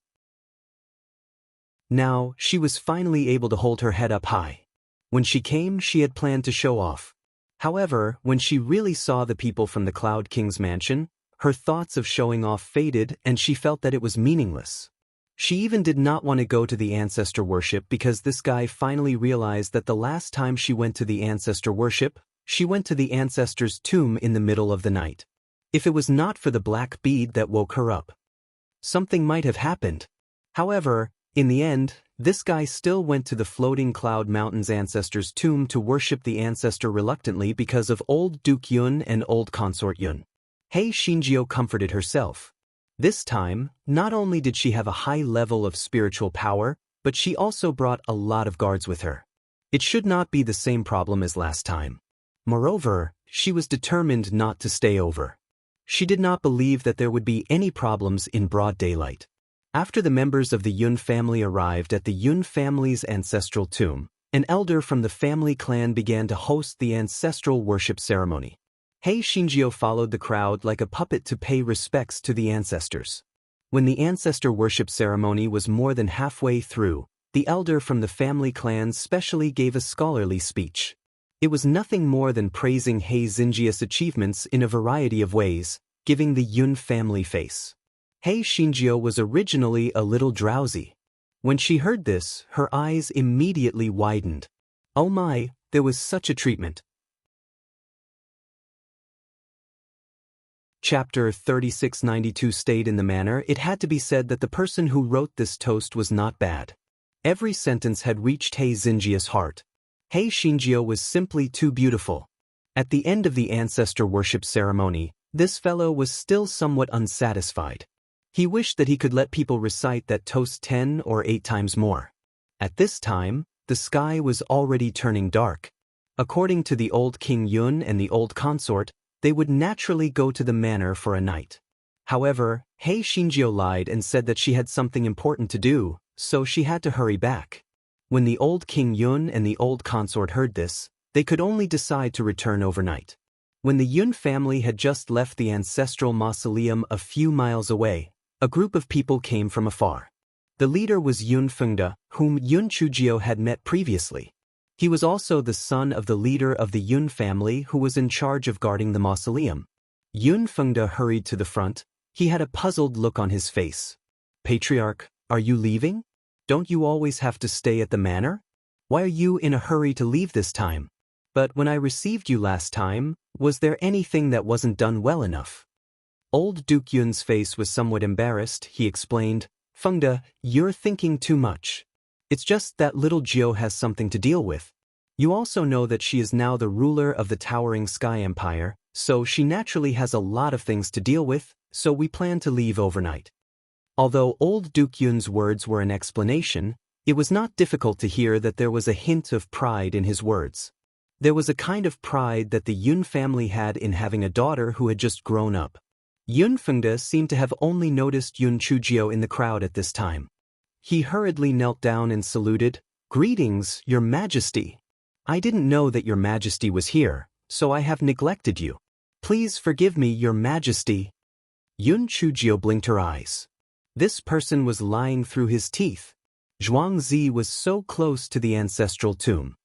Now, she was finally able to hold her head up high. When she came, she had planned to show off. However, when she really saw the people from the Cloud King's mansion, her thoughts of showing off faded and she felt that it was meaningless. She even did not want to go to the ancestor worship because this guy finally realized that the last time she went to the ancestor worship, she went to the ancestor's tomb in the middle of the night. If it was not for the black bead that woke her up, something might have happened. However, in the end, this guy still went to the floating Cloud Mountain's ancestor's tomb to worship the ancestor reluctantly because of old Duke Yun and old Consort Yun. Hei Shinjio comforted herself. This time, not only did she have a high level of spiritual power, but she also brought a lot of guards with her. It should not be the same problem as last time. Moreover, she was determined not to stay over. She did not believe that there would be any problems in broad daylight. After the members of the Yun family arrived at the Yun family's ancestral tomb, an elder from the family clan began to host the ancestral worship ceremony. Hei Shinjio followed the crowd like a puppet to pay respects to the ancestors. When the ancestor worship ceremony was more than halfway through, the elder from the family clan specially gave a scholarly speech. It was nothing more than praising Hei Xinjia's achievements in a variety of ways, giving the Yun family face. Hei Shinjio was originally a little drowsy. When she heard this, her eyes immediately widened. Oh my, there was such a treatment. Chapter 3692 stayed in the manner. It had to be said that the person who wrote this toast was not bad. Every sentence had reached Hei Xinjia's heart. Hei Shinjio was simply too beautiful. At the end of the ancestor worship ceremony, this fellow was still somewhat unsatisfied. He wished that he could let people recite that toast 10 or 8 times more. At this time, the sky was already turning dark. According to the old King Yun and the old consort, they would naturally go to the manor for a night. However, Hei Shinjio lied and said that she had something important to do, so she had to hurry back. When the old King Yun and the old consort heard this, they could only decide to return overnight. When the Yun family had just left the ancestral mausoleum a few miles away, a group of people came from afar. The leader was Yun Fengde, whom Yun Chujio had met previously. He was also the son of the leader of the Yun family who was in charge of guarding the mausoleum. Yun Fengde hurried to the front. He had a puzzled look on his face. "Patriarch, are you leaving? Don't you always have to stay at the manor? Why are you in a hurry to leave this time? But when I received you last time, was there anything that wasn't done well enough?" Old Duke Yun's face was somewhat embarrassed. He explained, "Fengde, you're thinking too much. It's just that little Jiu has something to deal with. You also know that she is now the ruler of the towering Sky Empire, so she naturally has a lot of things to deal with, so we plan to leave overnight." Although old Duke Yun's words were an explanation, it was not difficult to hear that there was a hint of pride in his words. There was a kind of pride that the Yun family had in having a daughter who had just grown up. Yun Fengde seemed to have only noticed Yun Chujio in the crowd at this time. He hurriedly knelt down and saluted, "Greetings, Your Majesty. I didn't know that Your Majesty was here, so I have neglected you. Please forgive me, Your Majesty." Yun Chujio blinked her eyes. This person was lying through his teeth. Zhuangzi was so close to the ancestral tomb.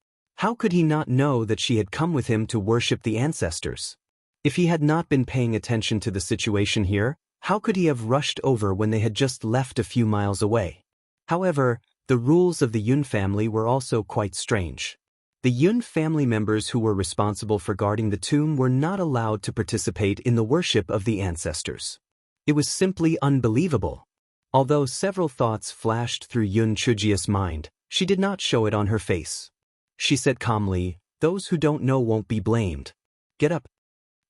How could he not know that she had come with him to worship the ancestors? If he had not been paying attention to the situation here, how could he have rushed over when they had just left a few miles away? However, the rules of the Yun family were also quite strange. The Yun family members who were responsible for guarding the tomb were not allowed to participate in the worship of the ancestors. It was simply unbelievable. Although several thoughts flashed through Yun Chujio's mind, she did not show it on her face. She said calmly, "Those who don't know won't be blamed. Get up."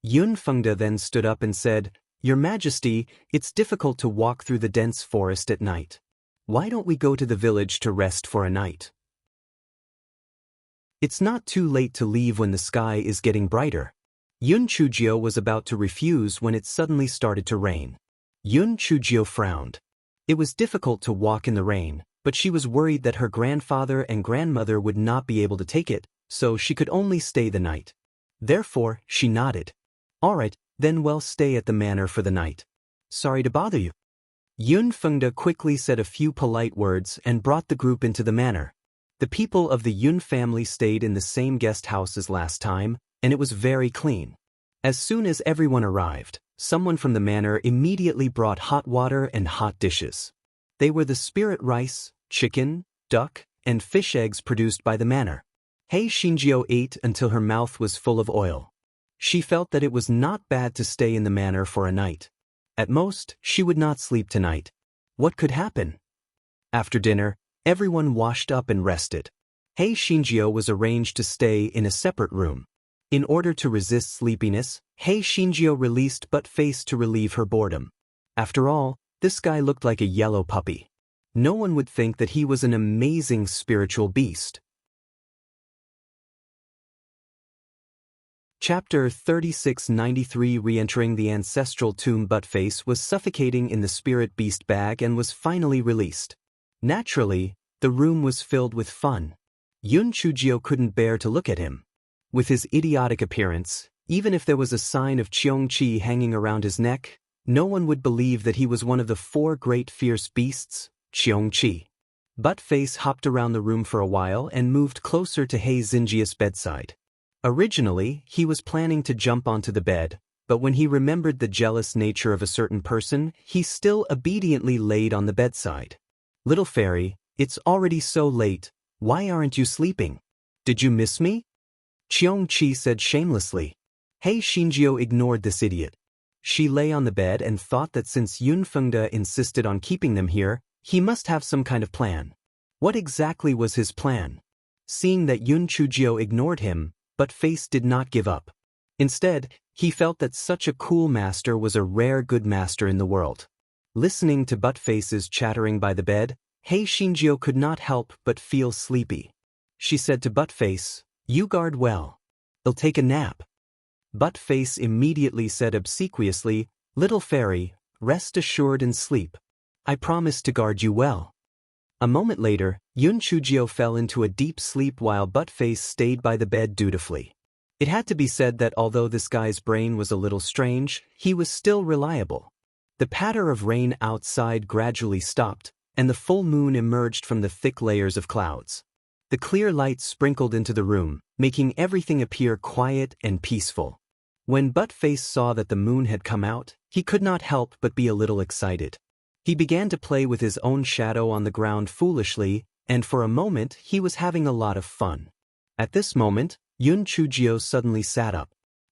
Yun Fengde then stood up and said, "Your Majesty, it's difficult to walk through the dense forest at night. Why don't we go to the village to rest for a night? It's not too late to leave when the sky is getting brighter." Yun Chujio was about to refuse when it suddenly started to rain. Yun Chujio frowned. It was difficult to walk in the rain, but she was worried that her grandfather and grandmother would not be able to take it, so she could only stay the night. Therefore, she nodded. "All right, then we'll stay at the manor for the night. Sorry to bother you." Yun Fengde quickly said a few polite words and brought the group into the manor. The people of the Yun family stayed in the same guest house as last time, and it was very clean. As soon as everyone arrived, someone from the manor immediately brought hot water and hot dishes. They were the spirit rice, chicken, duck, and fish eggs produced by the manor. Hei Xinjiu ate until her mouth was full of oil. She felt that it was not bad to stay in the manor for a night. At most, she would not sleep tonight. What could happen? After dinner, everyone washed up and rested. Hei Xinjiu was arranged to stay in a separate room. In order to resist sleepiness, Hei Xinjiu released Butt-Face to relieve her boredom. After all, this guy looked like a yellow puppy. No one would think that he was an amazing spiritual beast. Chapter 3693 Re-entering the ancestral tomb. Butt-Face was suffocating in the spirit beast bag and was finally released. Naturally, the room was filled with fun. Yun Chujio couldn't bear to look at him. With his idiotic appearance, even if there was a sign of Cheongqi hanging around his neck, no one would believe that he was one of the 4 great fierce beasts, Cheongqi. Butt-Face hopped around the room for a while and moved closer to Hei Xinjiu's bedside. Originally, he was planning to jump onto the bed, but when he remembered the jealous nature of a certain person, he still obediently laid on the bedside. "Little fairy, it's already so late. Why aren't you sleeping? Did you miss me?" Cheongqi said shamelessly. Hei Xinjiu ignored this idiot. She lay on the bed and thought that since Yun Fengde insisted on keeping them here, he must have some kind of plan. What exactly was his plan? Seeing that Yun Chujio ignored him, Butt-Face did not give up. Instead, he felt that such a cool master was a rare good master in the world. Listening to Butt-Face's chattering by the bed, Hei Xinjiu could not help but feel sleepy. She said to Butt-Face, "You guard well. I'll take a nap." Butt-Face immediately said obsequiously, "Little fairy, rest assured and sleep. I promise to guard you well." A moment later, Yun Chujio fell into a deep sleep while Butt-Face stayed by the bed dutifully. It had to be said that although this guy's brain was a little strange, he was still reliable. The patter of rain outside gradually stopped, and the full moon emerged from the thick layers of clouds. The clear light sprinkled into the room, making everything appear quiet and peaceful. When Buttface saw that the moon had come out, he could not help but be a little excited. He began to play with his own shadow on the ground foolishly, and for a moment he was having a lot of fun. At this moment, Yun Chujio suddenly sat up.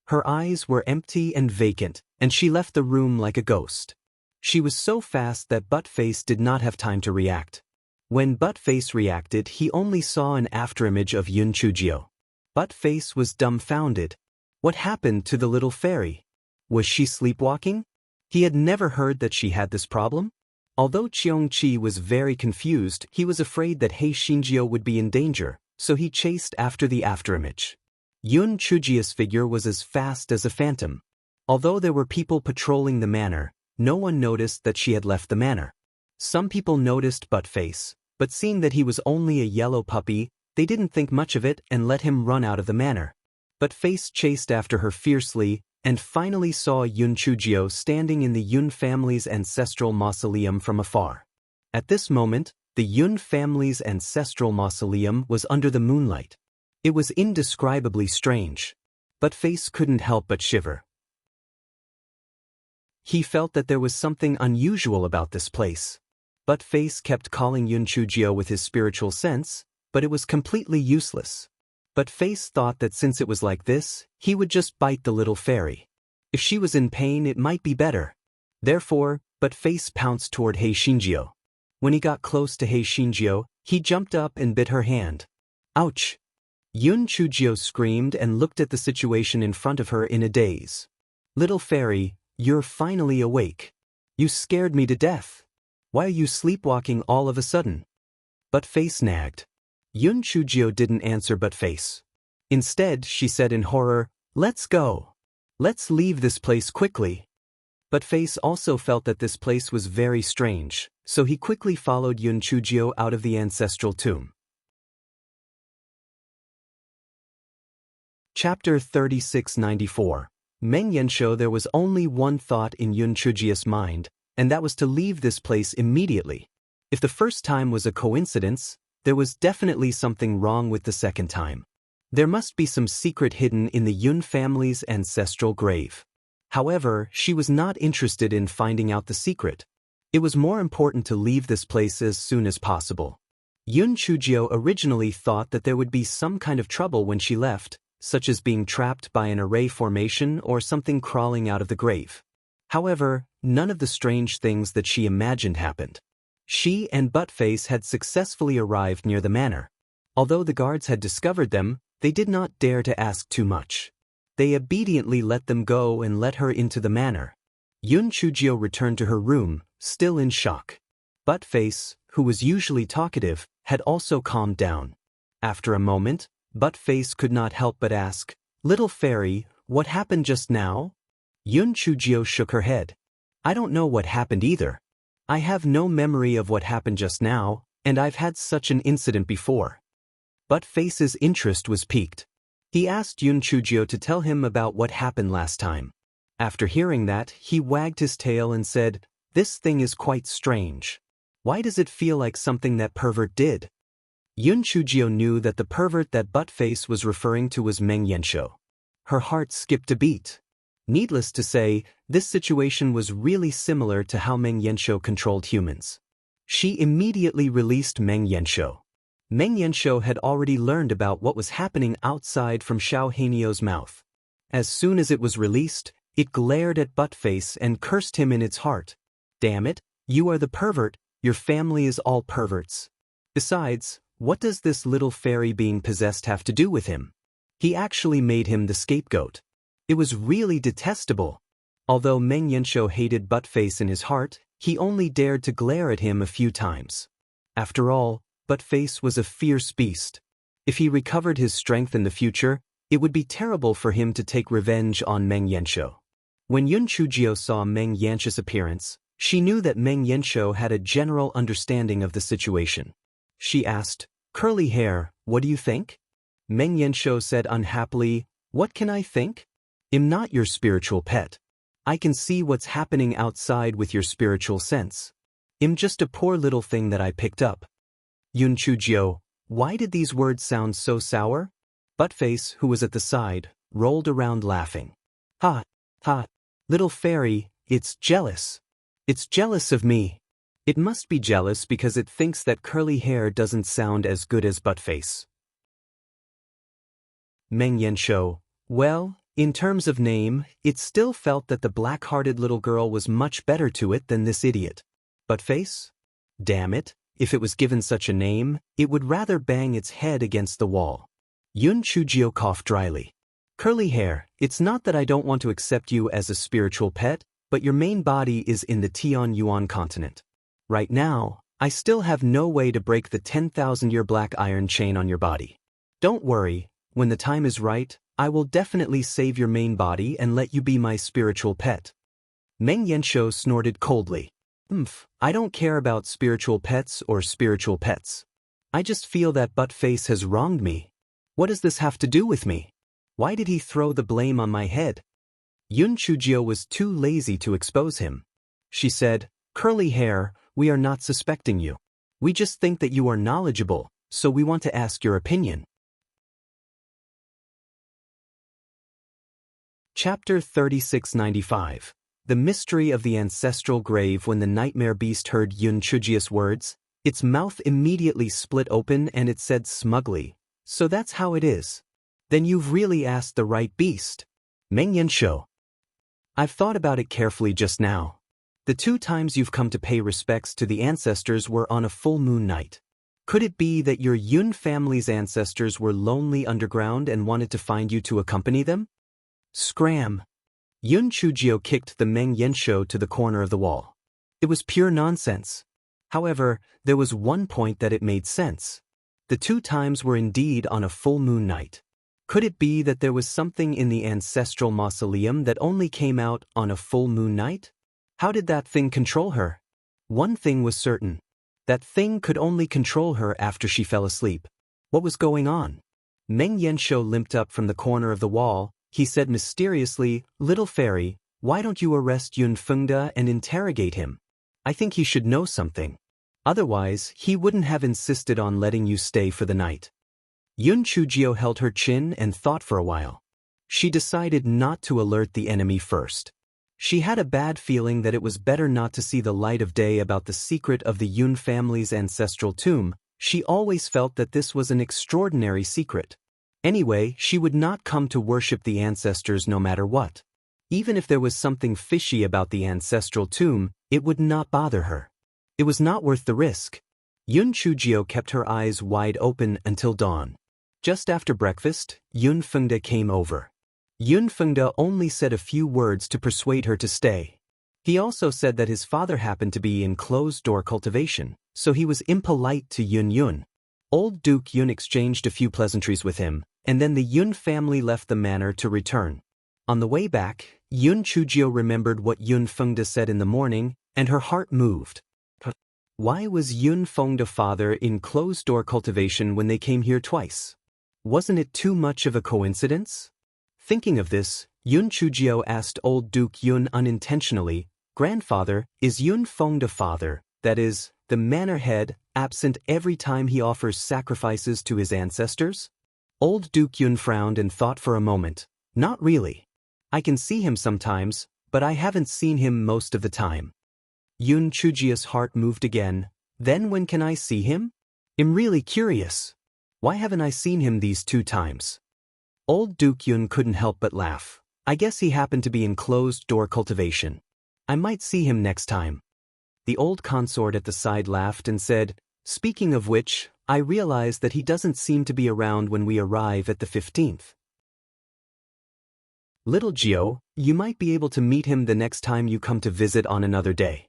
Her eyes were empty and vacant, and she left the room like a ghost. She was so fast that Buttface did not have time to react. When Buttface reacted, he only saw an afterimage of Yun Chujio. Buttface was dumbfounded. What happened to the little fairy? Was she sleepwalking? He had never heard that she had this problem. Although Cheongchi was very confused, he was afraid that Hei Shinjio would be in danger, so he chased after the afterimage. Yun Chujio's figure was as fast as a phantom. Although there were people patrolling the manor, no one noticed that she had left the manor. Some people noticed Buttface, but seeing that he was only a yellow puppy, they didn't think much of it and let him run out of the manor. Buttface chased after her fiercely, and finally saw Yun Chujio standing in the Yun family's ancestral mausoleum from afar. At this moment, the Yun family's ancestral mausoleum was under the moonlight. It was indescribably strange. Buttface couldn't help but shiver. He felt that there was something unusual about this place. Buttface kept calling Yun Chujio with his spiritual sense, but it was completely useless. Buttface thought that since it was like this, he would just bite the little fairy. If she was in pain, it might be better. Therefore, Buttface pounced toward Hei Shinjio. When he got close to Hei Shinjio, he jumped up and bit her hand. Ouch! Yun Chujio screamed and looked at the situation in front of her in a daze. Little fairy, you're finally awake. You scared me to death. Why are you sleepwalking all of a sudden? Buttface nagged. Yun Chujio didn't answer Buttface. Instead, she said in horror, "Let's go. Let's leave this place quickly." Buttface also felt that this place was very strange, so he quickly followed Yun Chujio out of the ancestral tomb. Chapter 3694. Meng Yanshou. There was only one thought in Yun Chujio's mind, and that was to leave this place immediately. If the first time was a coincidence, there was definitely something wrong with the second time. There must be some secret hidden in the Yun family's ancestral grave. However, she was not interested in finding out the secret. It was more important to leave this place as soon as possible. Yun Chujio originally thought that there would be some kind of trouble when she left, such as being trapped by an array formation or something crawling out of the grave. However, none of the strange things that she imagined happened. She and Buttface had successfully arrived near the manor. Although the guards had discovered them, they did not dare to ask too much. They obediently let them go and let her into the manor. Yun Chujio returned to her room, still in shock. Buttface, who was usually talkative, had also calmed down. After a moment, Buttface could not help but ask, "Little fairy, what happened just now?" Yun Chujio shook her head. "I don't know what happened either. I have no memory of what happened just now, and I've had such an incident before." Buttface's interest was piqued. He asked Yun Chujio to tell him about what happened last time. After hearing that, he wagged his tail and said, "This thing is quite strange. Why does it feel like something that pervert did?" Yun Chujio knew that the pervert that Buttface was referring to was Meng Yanshou. Her heart skipped a beat. Needless to say, this situation was really similar to how Meng Yanshou controlled humans. She immediately released Meng Yanshou. Meng Yanshou had already learned about what was happening outside from Xiao Heinio's mouth. As soon as it was released, it glared at Buttface and cursed him in its heart. "Damn it, you are the pervert, your family is all perverts. Besides, what does this little fairy being possessed have to do with him? He actually made him the scapegoat." It was really detestable. Although Meng Yanshou hated Buttface in his heart, he only dared to glare at him a few times. After all, Buttface was a fierce beast. If he recovered his strength in the future, it would be terrible for him to take revenge on Meng Yanshou. When Yun Chujio saw Meng Yanshou's appearance, she knew that Meng Yanshou had a general understanding of the situation. She asked, "Curly hair, what do you think?" Meng Yanshou said unhappily, What can I think? I'm not your spiritual pet. I can see what's happening outside with your spiritual sense. I'm just a poor little thing that I picked up. Yun Chujio, why did these words sound so sour? Buttface, who was at the side, rolled around laughing. Ha, ha, little fairy, it's jealous. It's jealous of me. It must be jealous because it thinks that curly hair doesn't sound as good as Buttface. Meng Yanshou, well, in terms of name, it still felt that the black-hearted little girl was much better to it than this idiot. Buttface? Damn it, if it was given such a name, it would rather bang its head against the wall. Yun Chujio coughed dryly. Curly hair, it's not that I don't want to accept you as a spiritual pet, but your main body is in the Tian Yuan continent. Right now, I still have no way to break the 10,000-year black iron chain on your body. Don't worry, when the time is right, I will definitely save your main body and let you be my spiritual pet. Meng Yanshou snorted coldly. I don't care about spiritual pets or spiritual pets. I just feel that Buttface has wronged me. What does this have to do with me? Why did he throw the blame on my head? Yun Chujio was too lazy to expose him. She said, Curly hair, we are not suspecting you. We just think that you are knowledgeable, so we want to ask your opinion. Chapter 3695. The Mystery of the Ancestral Grave. When the nightmare beast heard Yun Chujio's words, its mouth immediately split open and it said smugly, So that's how it is. Then you've really asked the right beast. Meng Yanshou. I've thought about it carefully just now. The 2 times you've come to pay respects to the ancestors were on a full moon night. Could it be that your Yun family's ancestors were lonely underground and wanted to find you to accompany them? Scram! Yun Chujio kicked the Meng Yanshou to the corner of the wall. It was pure nonsense. However, there was one point that it made sense. The 2 times were indeed on a full moon night. Could it be that there was something in the ancestral mausoleum that only came out on a full moon night? How did that thing control her? One thing was certain. That thing could only control her after she fell asleep. What was going on? Meng Yanshou limped up from the corner of the wall. He said mysteriously, Little fairy, why don't you arrest Yun Fengde and interrogate him? I think he should know something. Otherwise, he wouldn't have insisted on letting you stay for the night. Yun Chujio held her chin and thought for a while. She decided not to alert the enemy first. She had a bad feeling that it was better not to see the light of day about the secret of the Yun family's ancestral tomb. She always felt that this was an extraordinary secret. Anyway, she would not come to worship the ancestors no matter what. Even if there was something fishy about the ancestral tomb, it would not bother her. It was not worth the risk. Yun Chujio kept her eyes wide open until dawn. Just after breakfast, Yun Fengde came over. Yun Fengde only said a few words to persuade her to stay. He also said that his father happened to be in closed-door cultivation, so he was impolite to Yun. Old Duke Yun exchanged a few pleasantries with him, and then the Yun family left the manor to return. On the way back, Yun Chujio remembered what Yun Fengde said in the morning, and her heart moved. Why was Yun Fengde father in closed-door cultivation when they came here twice? Wasn't it too much of a coincidence? Thinking of this, Yun Chujio asked old Duke Yun unintentionally, Grandfather, is Yun Fengde father, that is, the manor head, absent every time he offers sacrifices to his ancestors? Old Duke Yun frowned and thought for a moment. Not really. I can see him sometimes, but I haven't seen him most of the time. Yun Chujio's heart moved again. Then when can I see him? I'm really curious. Why haven't I seen him these 2 times? Old Duke Yun couldn't help but laugh. I guess he happened to be in closed-door cultivation. I might see him next time. The old consort at the side laughed and said, Speaking of which, I realize that he doesn't seem to be around when we arrive at the 15th. Little Gio, you might be able to meet him the next time you come to visit on another day.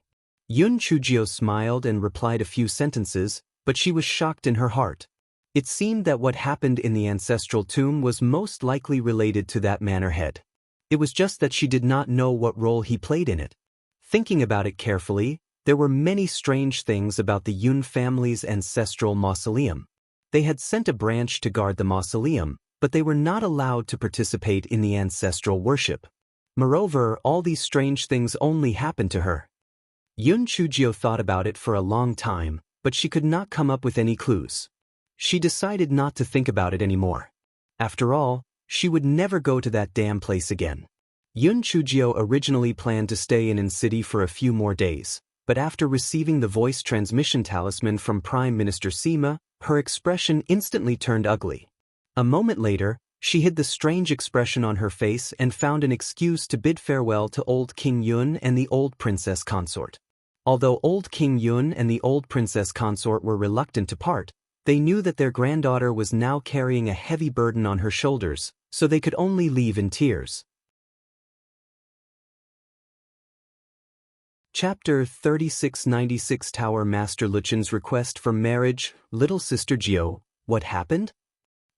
Yun Chujio smiled and replied a few sentences, but she was shocked in her heart. It seemed that what happened in the ancestral tomb was most likely related to that manor head. It was just that she did not know what role he played in it. Thinking about it carefully, there were many strange things about the Yun family's ancestral mausoleum. They had sent a branch to guard the mausoleum, but they were not allowed to participate in the ancestral worship. Moreover, all these strange things only happened to her. Yun Chujio thought about it for a long time, but she could not come up with any clues. She decided not to think about it anymore. After all, she would never go to that damn place again. Yun Chujio originally planned to stay in City for a few more days, but after receiving the voice transmission talisman from Prime Minister Sima, her expression instantly turned ugly. A moment later, she hid the strange expression on her face and found an excuse to bid farewell to old King Yun and the old princess consort. Although old King Yun and the old princess consort were reluctant to part, they knew that their granddaughter was now carrying a heavy burden on her shoulders, so they could only leave in tears. Chapter 3696 Tower Master Luchen's request for marriage. Little Sister Jiao, what happened?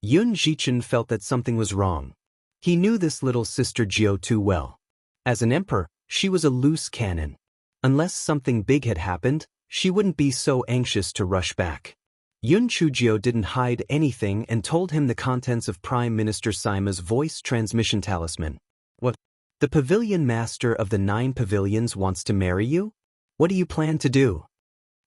Yun Jichen felt that something was wrong. He knew this little sister Jiao too well. As an emperor, she was a loose cannon. Unless something big had happened, she wouldn't be so anxious to rush back. Yun Chujio didn't hide anything and told him the contents of Prime Minister Sima's voice transmission talisman. What? The pavilion master of the 9 pavilions wants to marry you? What do you plan to do?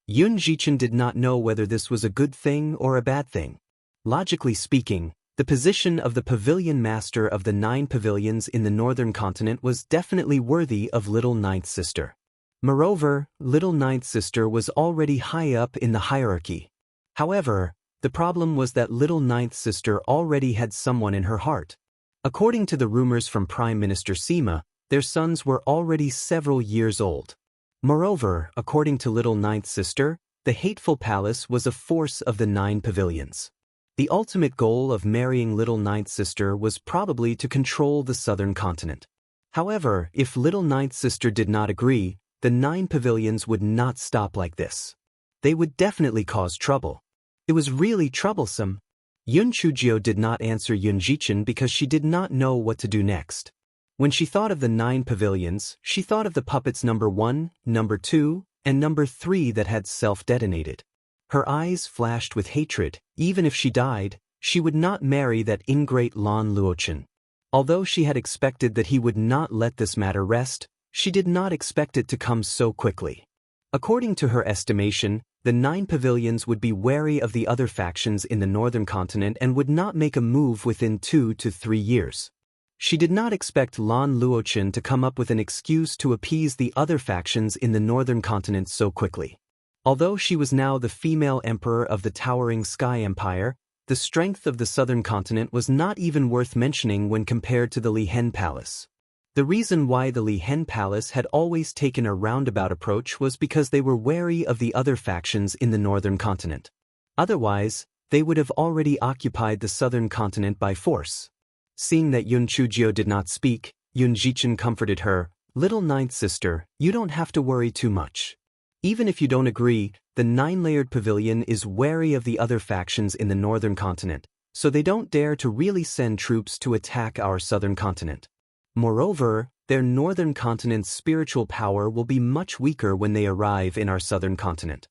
Yun Jichen did not know whether this was a good thing or a bad thing. Logically speaking, the position of the pavilion master of the 9 pavilions in the northern continent was definitely worthy of Little Ninth Sister. Moreover, Little Ninth Sister was already high up in the hierarchy. However, the problem was that Little Ninth Sister already had someone in her heart. According to the rumors from Prime Minister Sima, their sons were already several years old. Moreover, according to Little Ninth Sister, the hateful palace was a force of the 9 pavilions. The ultimate goal of marrying Little Ninth Sister was probably to control the southern continent. However, if Little Ninth Sister did not agree, the 9 pavilions would not stop like this. They would definitely cause trouble. It was really troublesome. Yun Chujio did not answer Yun Jichen because she did not know what to do next. When she thought of the 9 pavilions, she thought of the puppets number 1, number 2, and number 3 that had self-detonated. Her eyes flashed with hatred. Even if she died, she would not marry that ingrate Lan Luochen. Although she had expected that he would not let this matter rest, she did not expect it to come so quickly. According to her estimation, the 9 pavilions would be wary of the other factions in the northern continent and would not make a move within 2 to 3 years. She did not expect Lan Luochen to come up with an excuse to appease the other factions in the northern continent so quickly. Although she was now the female emperor of the towering Sky Empire, the strength of the southern continent was not even worth mentioning when compared to the Lihen Palace. The reason why the Lihen Palace had always taken a roundabout approach was because they were wary of the other factions in the northern continent. Otherwise, they would have already occupied the southern continent by force. Seeing that Yun Chujio did not speak, Yun Jichen comforted her, "Little Ninth Sister, you don't have to worry too much. Even if you don't agree, the 9-layered pavilion is wary of the other factions in the northern continent, so they don't dare to really send troops to attack our southern continent. Moreover, their northern continent's spiritual power will be much weaker when they arrive in our southern continent.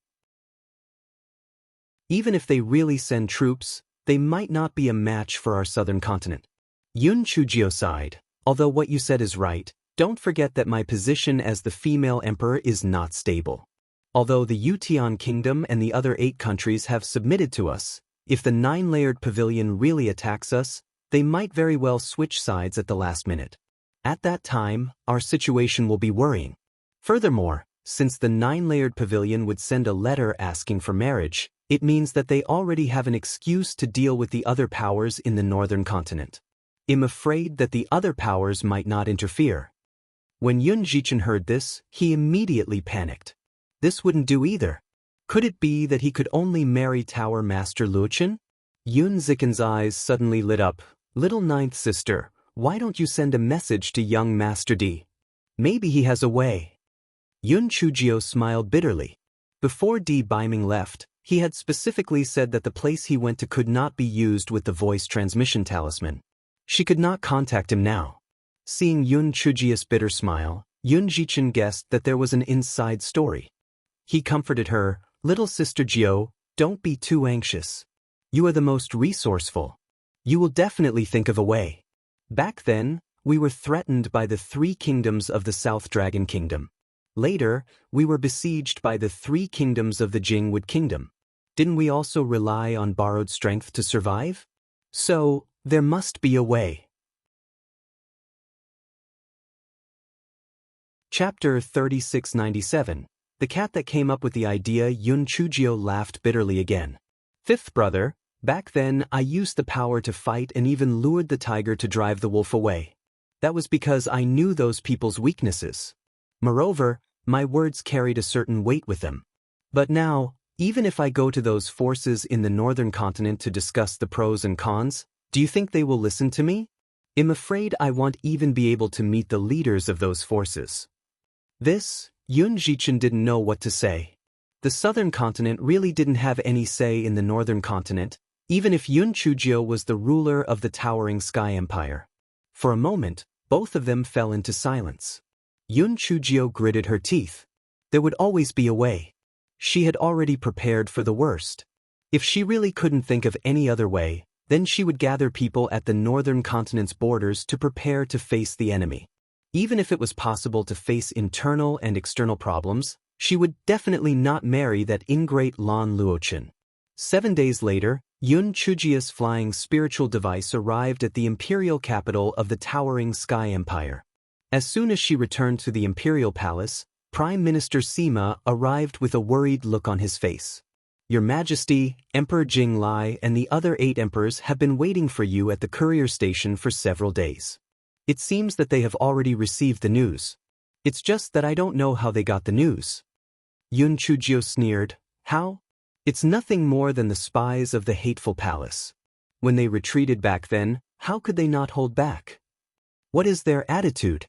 Even if they really send troops, they might not be a match for our southern continent." Yun Chujio sighed. "Although what you said is right, don't forget that my position as the female emperor is not stable. Although the Yutian Kingdom and the other 8 countries have submitted to us, if the 9-layered pavilion really attacks us, they might very well switch sides at the last minute. At that time, our situation will be worrying. Furthermore, since the 9-layered pavilion would send a letter asking for marriage, it means that they already have an excuse to deal with the other powers in the northern continent. I'm afraid that the other powers might not interfere." When Yun Jichen heard this, he immediately panicked. This wouldn't do either. Could it be that he could only marry Tower Master Luochen? Yun Zichen's eyes suddenly lit up. "Little Ninth Sister, why don't you send a message to young Master D? Maybe he has a way." Yun Chujio smiled bitterly. Before D Biming left, he had specifically said that the place he went to could not be used with the voice transmission talisman. She could not contact him now. Seeing Yun Chujio's bitter smile, Yun Jichen guessed that there was an inside story. He comforted her, "Little Sister Jiao, don't be too anxious. You are the most resourceful. You will definitely think of a way. Back then, we were threatened by the 3 kingdoms of the South Dragon Kingdom. Later, we were besieged by the 3 kingdoms of the Jingwood Kingdom. Didn't we also rely on borrowed strength to survive? So, there must be a way. Chapter 3697. The cat that came up with the idea. Yun Chujio laughed bitterly again. 5th brother, back then I used the power to fight and even lured the tiger to drive the wolf away. That was because I knew those people's weaknesses. Moreover, my words carried a certain weight with them. But now, even if I go to those forces in the northern continent to discuss the pros and cons, do you think they will listen to me? I'm afraid I won't even be able to meet the leaders of those forces. Yun Jichen didn't know what to say. The southern continent really didn't have any say in the northern continent, even if Yun Chujio was the ruler of the towering Sky Empire. For a moment, both of them fell into silence. Yun Chujio gritted her teeth. There would always be a way. She had already prepared for the worst. If she really couldn't think of any other way, then she would gather people at the northern continent's borders to prepare to face the enemy. Even if it was possible to face internal and external problems, she would definitely not marry that ingrate Lan Luochen. 7 days later, Yun Chujio's flying spiritual device arrived at the imperial capital of the towering Sky Empire. As soon as she returned to the imperial palace, Prime Minister Sima arrived with a worried look on his face. Your Majesty, Emperor Jinglai and the other 8 emperors have been waiting for you at the courier station for several days. It seems that they have already received the news. It's just that I don't know how they got the news. Yun Chujio sneered. How? It's nothing more than the spies of the hateful palace. When they retreated back then, how could they not hold back? What is their attitude?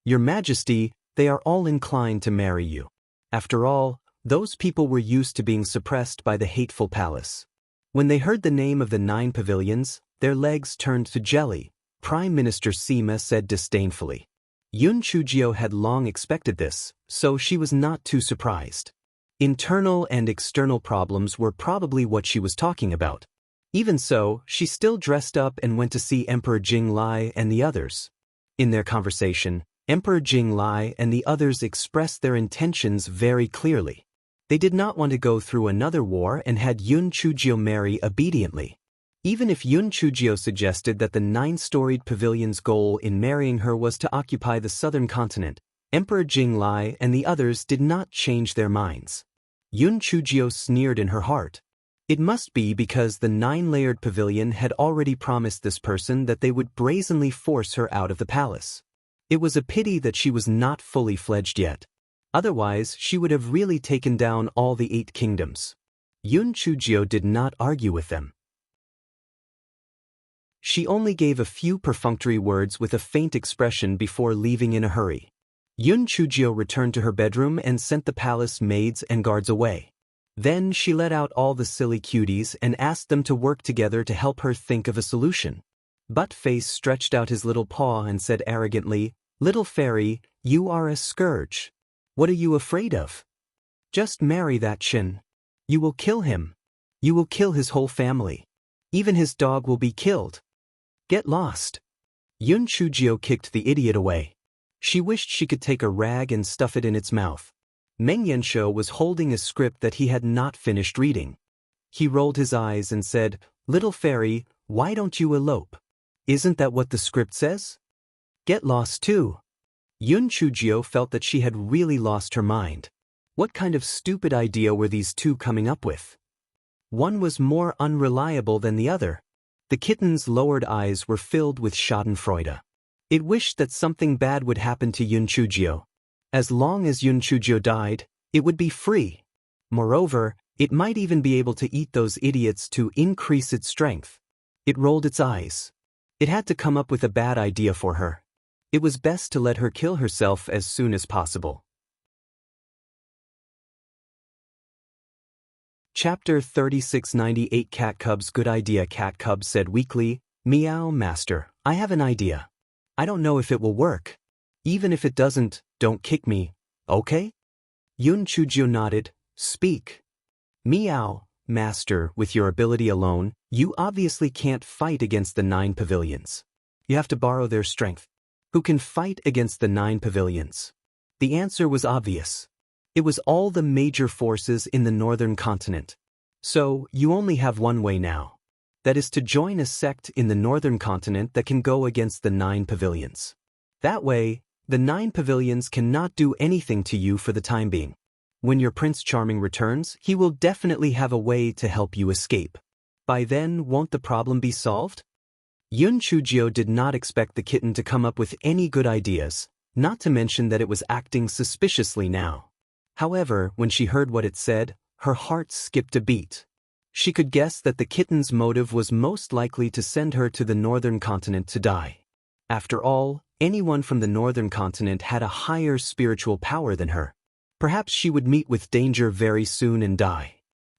Your Majesty, they are all inclined to marry you. After all, those people were used to being suppressed by the hateful palace. When they heard the name of the 9 pavilions, their legs turned to jelly, Prime Minister Sima said disdainfully. Yun Chujio had long expected this, so she was not too surprised. Internal and external problems were probably what she was talking about. Even so, she still dressed up and went to see Emperor Jinglai and the others. In their conversation, Emperor Jinglai and the others expressed their intentions very clearly. They did not want to go through another war and had Yun Chujio marry obediently. Even if Yun Chujio suggested that the 9-storied pavilion's goal in marrying her was to occupy the southern continent, Emperor Jinglai and the others did not change their minds. Yun Chujio sneered in her heart. It must be because the 9-layered pavilion had already promised this person that they would brazenly force her out of the palace. It was a pity that she was not fully fledged yet. Otherwise, she would have really taken down all the 8 kingdoms. Yun Chujio did not argue with them. She only gave a few perfunctory words with a faint expression before leaving in a hurry. Yun Chujio returned to her bedroom and sent the palace maids and guards away. Then she let out all the silly cuties and asked them to work together to help her think of a solution. Buttface stretched out his little paw and said arrogantly, "Little fairy, you are a scourge. What are you afraid of? Just marry that Chin. You will kill him. You will kill his whole family. Even his dog will be killed. Get lost." Yun Chujio kicked the idiot away. She wished she could take a rag and stuff it in its mouth. Meng Yanshou was holding a script that he had not finished reading. He rolled his eyes and said, "Little fairy, why don't you elope? Isn't that what the script says? Get lost too." Yun Chujio felt that she had really lost her mind. What kind of stupid idea were these two coming up with? One was more unreliable than the other. The kitten's lowered eyes were filled with schadenfreude. It wished that something bad would happen to Yun Chujio. As long as Yun Chujio died, it would be free. Moreover, it might even be able to eat those idiots to increase its strength. It rolled its eyes. It had to come up with a bad idea for her. It was best to let her kill herself as soon as possible. Chapter 3698. Cat Cub's Good Idea. Cat Cub said weakly, "Meow, master, I have an idea. I don't know if it will work. Even if it doesn't, don't kick me, okay?" Yun Chujio nodded. "Speak." "Meow, master, with your ability alone, You obviously can't fight against the 9 pavilions. You have to borrow their strength. Who can fight against the 9 pavilions? The answer was obvious. It was all the major forces in the northern continent. So, you only have one way now. That is to join a sect in the northern continent that can go against the 9 pavilions. That way, the 9 pavilions cannot do anything to you for the time being. When your Prince Charming returns, he will definitely have a way to help you escape. By then, won't the problem be solved? Yun Chujio did not expect the kitten to come up with any good ideas, not to mention that it was acting suspiciously now. However, when she heard what it said, her heart skipped a beat. She could guess that the kitten's motive was most likely to send her to the northern continent to die. After all, anyone from the northern continent had a higher spiritual power than her. Perhaps she would meet with danger very soon and die.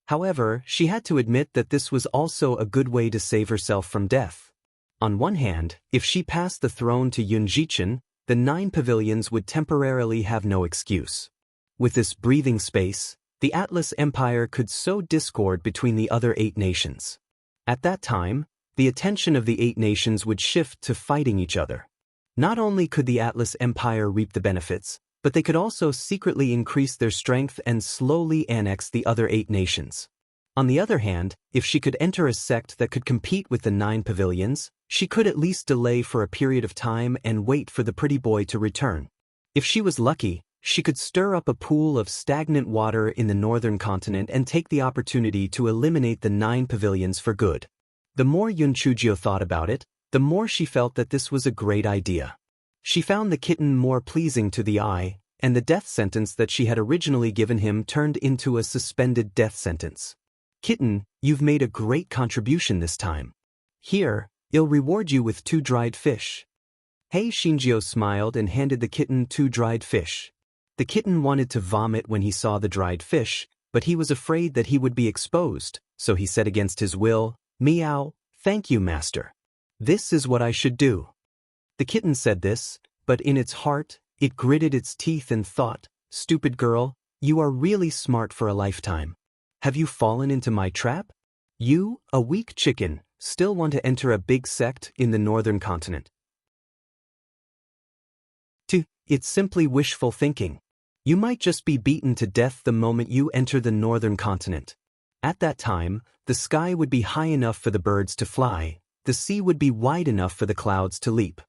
However, she had to admit that this was also a good way to save herself from death. On one hand, if she passed the throne to Yun Jichen, the 9 pavilions would temporarily have no excuse. With this breathing space, the Atlas Empire could sow discord between the other 8 nations. At that time, the attention of the 8 nations would shift to fighting each other. Not only could the Atlas Empire reap the benefits, but they could also secretly increase their strength and slowly annex the other 8 nations. On the other hand, if she could enter a sect that could compete with the 9 pavilions, she could at least delay for a period of time and wait for the pretty boy to return. If she was lucky, she could stir up a pool of stagnant water in the northern continent and take the opportunity to eliminate the 9 pavilions for good. The more Yun Chujio thought about it, the more she felt that this was a great idea. She found the kitten more pleasing to the eye, and the death sentence that she had originally given him turned into a suspended death sentence. Kitten, you've made a great contribution this time. Here, I'll reward you with 2 dried fish. Hei Shinjio smiled and handed the kitten 2 dried fish. The kitten wanted to vomit when he saw the dried fish, but he was afraid that he would be exposed, so he said against his will, "Meow, thank you, master. This is what I should do." The kitten said this, but in its heart, it gritted its teeth and thought, "Stupid girl, you are really smart for a lifetime. Have you fallen into my trap? You, a weak chicken, still want to enter a big sect in the northern continent." It's simply wishful thinking. You might just be beaten to death the moment you enter the northern continent. At that time, the sky would be high enough for the birds to fly, the sea would be wide enough for the clouds to leap.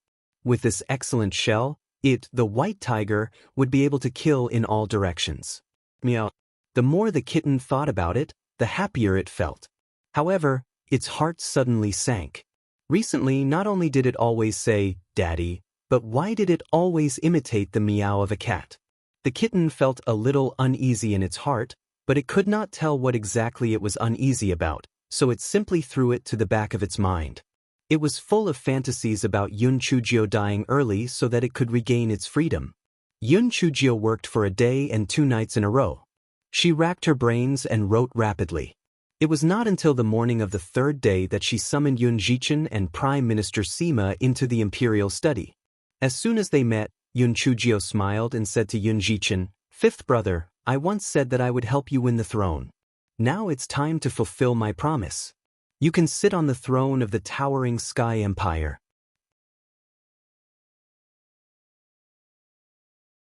With this excellent shell, the white tiger, would be able to kill in all directions. Meow. The more the kitten thought about it, the happier it felt. However, its heart suddenly sank. Recently, not only did it always say, "Daddy," but why did it always imitate the meow of a cat? The kitten felt a little uneasy in its heart, but it could not tell what exactly it was uneasy about, so it simply threw it to the back of its mind. It was full of fantasies about Yun Chujio dying early so that it could regain its freedom. Yun Chujio worked for a day and 2 nights in a row. She racked her brains and wrote rapidly. It was not until the morning of the 3rd day that she summoned Yun Jichen and Prime Minister Sima into the imperial study. As soon as they met, Yun Chujio smiled and said to Yun Jichen, "5th brother, I once said that I would help you win the throne. Now it's time to fulfill my promise. You can sit on the throne of the towering Sky Empire."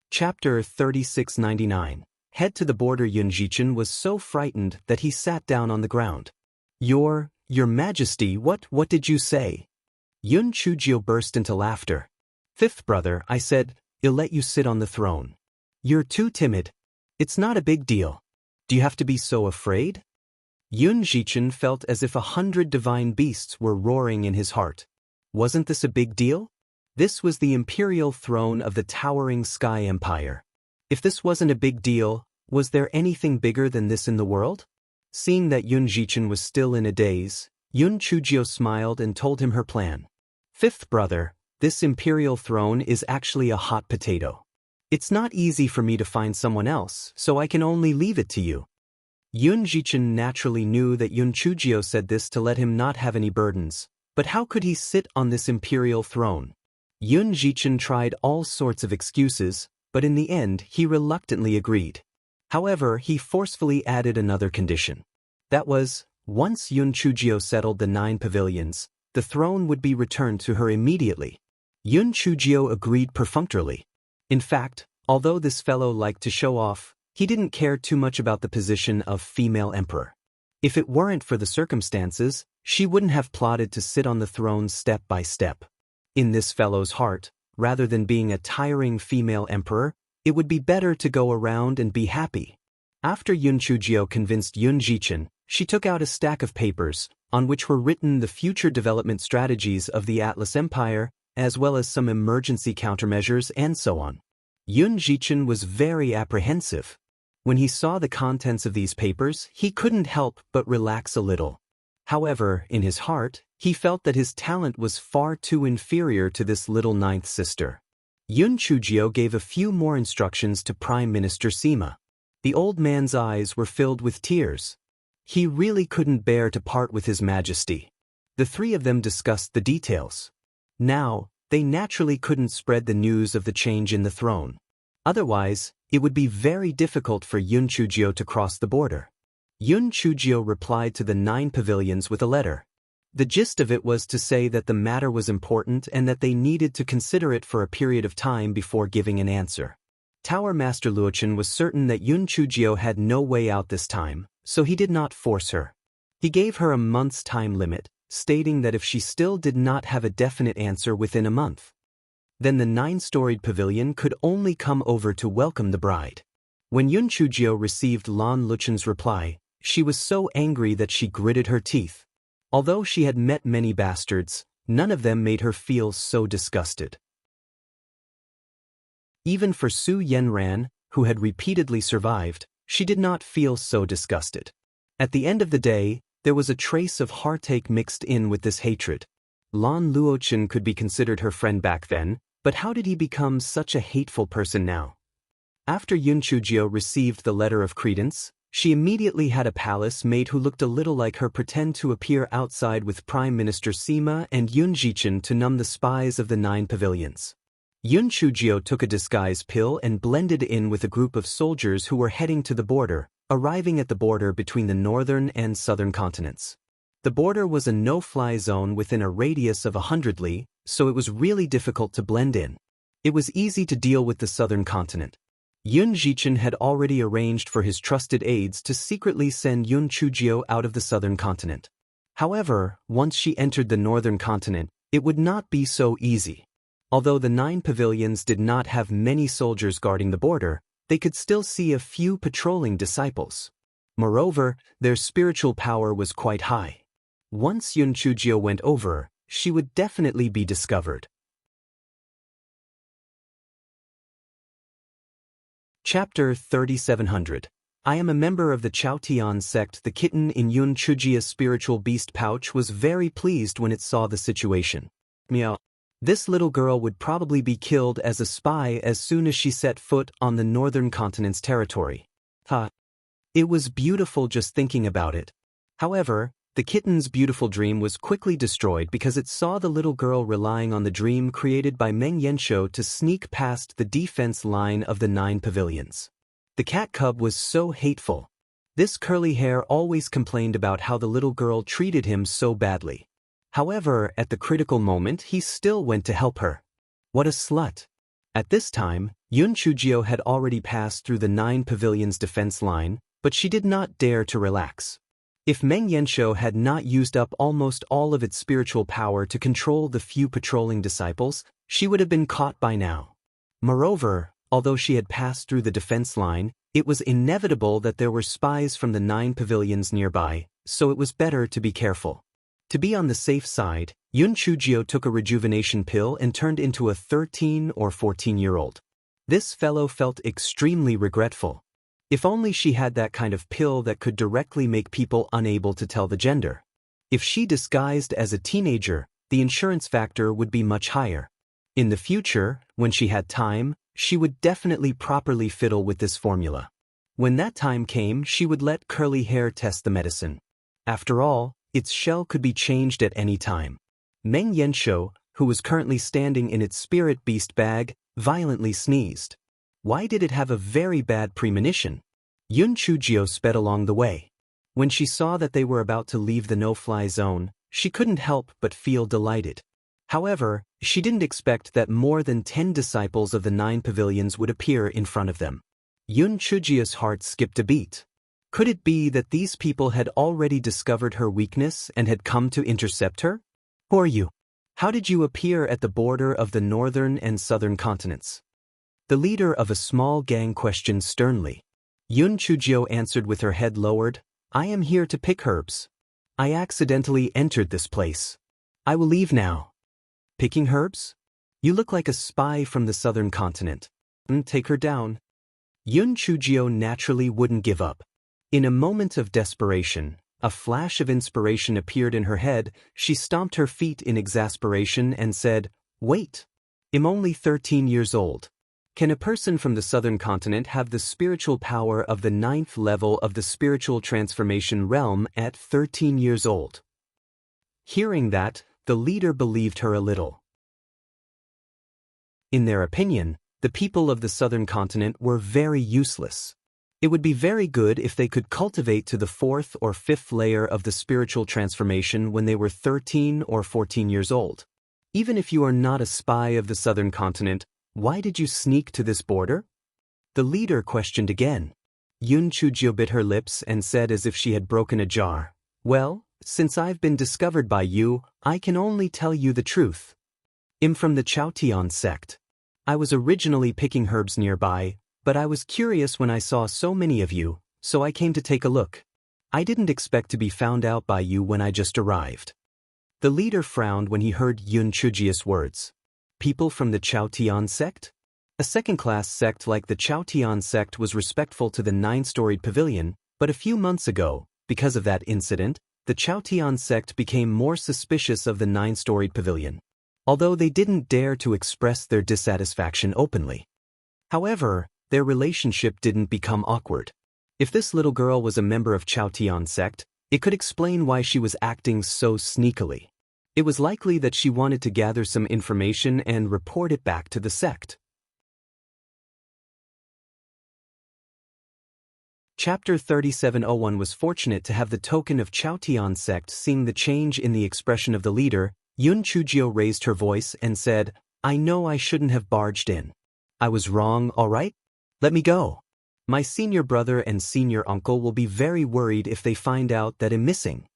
Chapter 3699. Head to the border. Yun Jichen was so frightened that he sat down on the ground. Your Majesty, what did you say?" Yun Chujio burst into laughter. "5th brother, I said, I'll let you sit on the throne. You're too timid. It's not a big deal. Do you have to be so afraid?" Yun Jichen felt as if 100 divine beasts were roaring in his heart. Wasn't this a big deal? This was the imperial throne of the towering Sky Empire. If this wasn't a big deal, was there anything bigger than this in the world? Seeing that Yun Jichen was still in a daze, Yun Chujio smiled and told him her plan. "5th brother, this imperial throne is actually a hot potato. It's not easy for me to find someone else, so I can only leave it to you." Yun Jichen naturally knew that Yun Chujio said this to let him not have any burdens, but how could he sit on this imperial throne? Yun Jichen tried all sorts of excuses, but in the end he reluctantly agreed. However, he forcefully added another condition. That was, Once Yun Chujio settled the 9 pavilions, the throne would be returned to her immediately. Yun Chujio agreed perfunctorily. In fact, although this fellow liked to show off, he didn't care too much about the position of female emperor. If it weren't for the circumstances, she wouldn't have plotted to sit on the throne step by step. In this fellow's heart, rather than being a tiring female emperor, it would be better to go around and be happy. After Yun Chujio convinced Yun Jichen, she took out a stack of papers, on which were written the future development strategies of the Atlas Empire, as well as some emergency countermeasures and so on. Yun Jichen was very apprehensive. When he saw the contents of these papers, he couldn't help but relax a little. However, in his heart, he felt that his talent was far too inferior to this little ninth sister. Yun Chujio gave a few more instructions to Prime Minister Sima. The old man's eyes were filled with tears. He really couldn't bear to part with His Majesty. The three of them discussed the details. Now, they naturally couldn't spread the news of the change in the throne. Otherwise, it would be very difficult for Yun Chujio to cross the border. Yun Chujio replied to the 9 pavilions with a letter. The gist of it was to say that the matter was important and that they needed to consider it for a period of time before giving an answer. Tower Master Luochen was certain that Yun Chujio had no way out this time, so he did not force her. He gave her a month's time limit, stating that if she still did not have a definite answer within a month, then the 9-storied pavilion could only come over to welcome the bride. When Yun Chujio received Lan Luchen's reply, she was so angry that she gritted her teeth. Although she had met many bastards, none of them made her feel so disgusted. Even for Su Yenran, who had repeatedly survived, she did not feel so disgusted. At the end of the day, there was a trace of heartache mixed in with this hatred. Lan Luochen could be considered her friend back then, but how did he become such a hateful person now? After Yun Chujio received the letter of credence, she immediately had a palace maid who looked a little like her pretend to appear outside with Prime Minister Sima and Yun Jichen to numb the spies of the 9 pavilions. Yun Chujio took a disguise pill and blended in with a group of soldiers who were heading to the border, arriving at the border between the northern and southern continents. The border was a no-fly zone within a radius of 100 li, so it was really difficult to blend in. It was easy to deal with the southern continent. Yun Jichen had already arranged for his trusted aides to secretly send Yun Chujio out of the southern continent. However, once she entered the northern continent, it would not be so easy. Although the 9 pavilions did not have many soldiers guarding the border, they could still see a few patrolling disciples. Moreover, their spiritual power was quite high. Once Yun Chujio went over, she would definitely be discovered. Chapter 3700. I am a member of the Chaotian sect. The kitten in Yun Chujio's spiritual beast pouch was very pleased when it saw the situation. Meow. This little girl would probably be killed as a spy as soon as she set foot on the northern continent's territory. Ha! It was beautiful just thinking about it. However, the kitten's beautiful dream was quickly destroyed because it saw the little girl relying on the dream created by Meng Yanshou to sneak past the defense line of the 9 pavilions. The cat cub was so hateful. This curly hair always complained about how the little girl treated him so badly. However, at the critical moment, he still went to help her. What a slut! At this time, Yun Chujio had already passed through the 9 pavilions' defense line, but she did not dare to relax. If Meng Yanshou had not used up almost all of its spiritual power to control the few patrolling disciples, she would have been caught by now. Moreover, although she had passed through the defense line, it was inevitable that there were spies from the 9 pavilions nearby, so it was better to be careful. To be on the safe side, Yun Chujio took a rejuvenation pill and turned into a 13 or 14-year-old. This fellow felt extremely regretful. If only she had that kind of pill that could directly make people unable to tell the gender. If she disguised as a teenager, the insurance factor would be much higher. In the future, when she had time, she would definitely properly fiddle with this formula. When that time came, she would let Curly Hair test the medicine. After all, its shell could be changed at any time. Meng Yanshou, who was currently standing in its spirit beast bag, violently sneezed. Why did it have a very bad premonition? Yun Chujio sped along the way. When she saw that they were about to leave the no-fly zone, she couldn't help but feel delighted. However, she didn't expect that more than 10 disciples of the 9 pavilions would appear in front of them. Yun Chujia's heart skipped a beat. Could it be that these people had already discovered her weakness and had come to intercept her? Who are you? How did you appear at the border of the northern and southern continents? The leader of a small gang questioned sternly. Yun Chujio answered with her head lowered, I am here to pick herbs. I accidentally entered this place. I will leave now. Picking herbs? You look like a spy from the southern continent. Take her down. Yun Chujio naturally wouldn't give up. In a moment of desperation, a flash of inspiration appeared in her head. She stomped her feet in exasperation and said, Wait. I'm only 13 years old. Can a person from the southern continent have the spiritual power of the 9th level of the spiritual transformation realm at 13 years old? Hearing that, the leader believed her a little. In their opinion, the people of the southern continent were very useless. It would be very good if they could cultivate to the 4th or 5th layer of the spiritual transformation when they were 13 or 14 years old. Even if you are not a spy of the southern continent, why did you sneak to this border? The leader questioned again. Yun Chujio bit her lips and said as if she had broken a jar, Well, since I've been discovered by you, I can only tell you the truth. I'm from the Chaotian sect. I was originally picking herbs nearby, but I was curious when I saw so many of you, so I came to take a look. I didn't expect to be found out by you when I just arrived. The leader frowned when he heard Yun Chujio's words. People from the Chaotian sect? A second-class sect like the Chaotian sect was respectful to the 9-storied pavilion, but a few months ago, because of that incident, the Chaotian sect became more suspicious of the 9-storied pavilion, although they didn't dare to express their dissatisfaction openly. However, their relationship didn't become awkward. If this little girl was a member of Chaotian sect, it could explain why she was acting so sneakily. It was likely that she wanted to gather some information and report it back to the sect. Chapter 3701 was fortunate to have the token of Chaotian sect. Seeing the change in the expression of the leader, Yun Chujio raised her voice and said, I know I shouldn't have barged in. I was wrong, all right? Let me go. My senior brother and senior uncle will be very worried if they find out that I'm missing.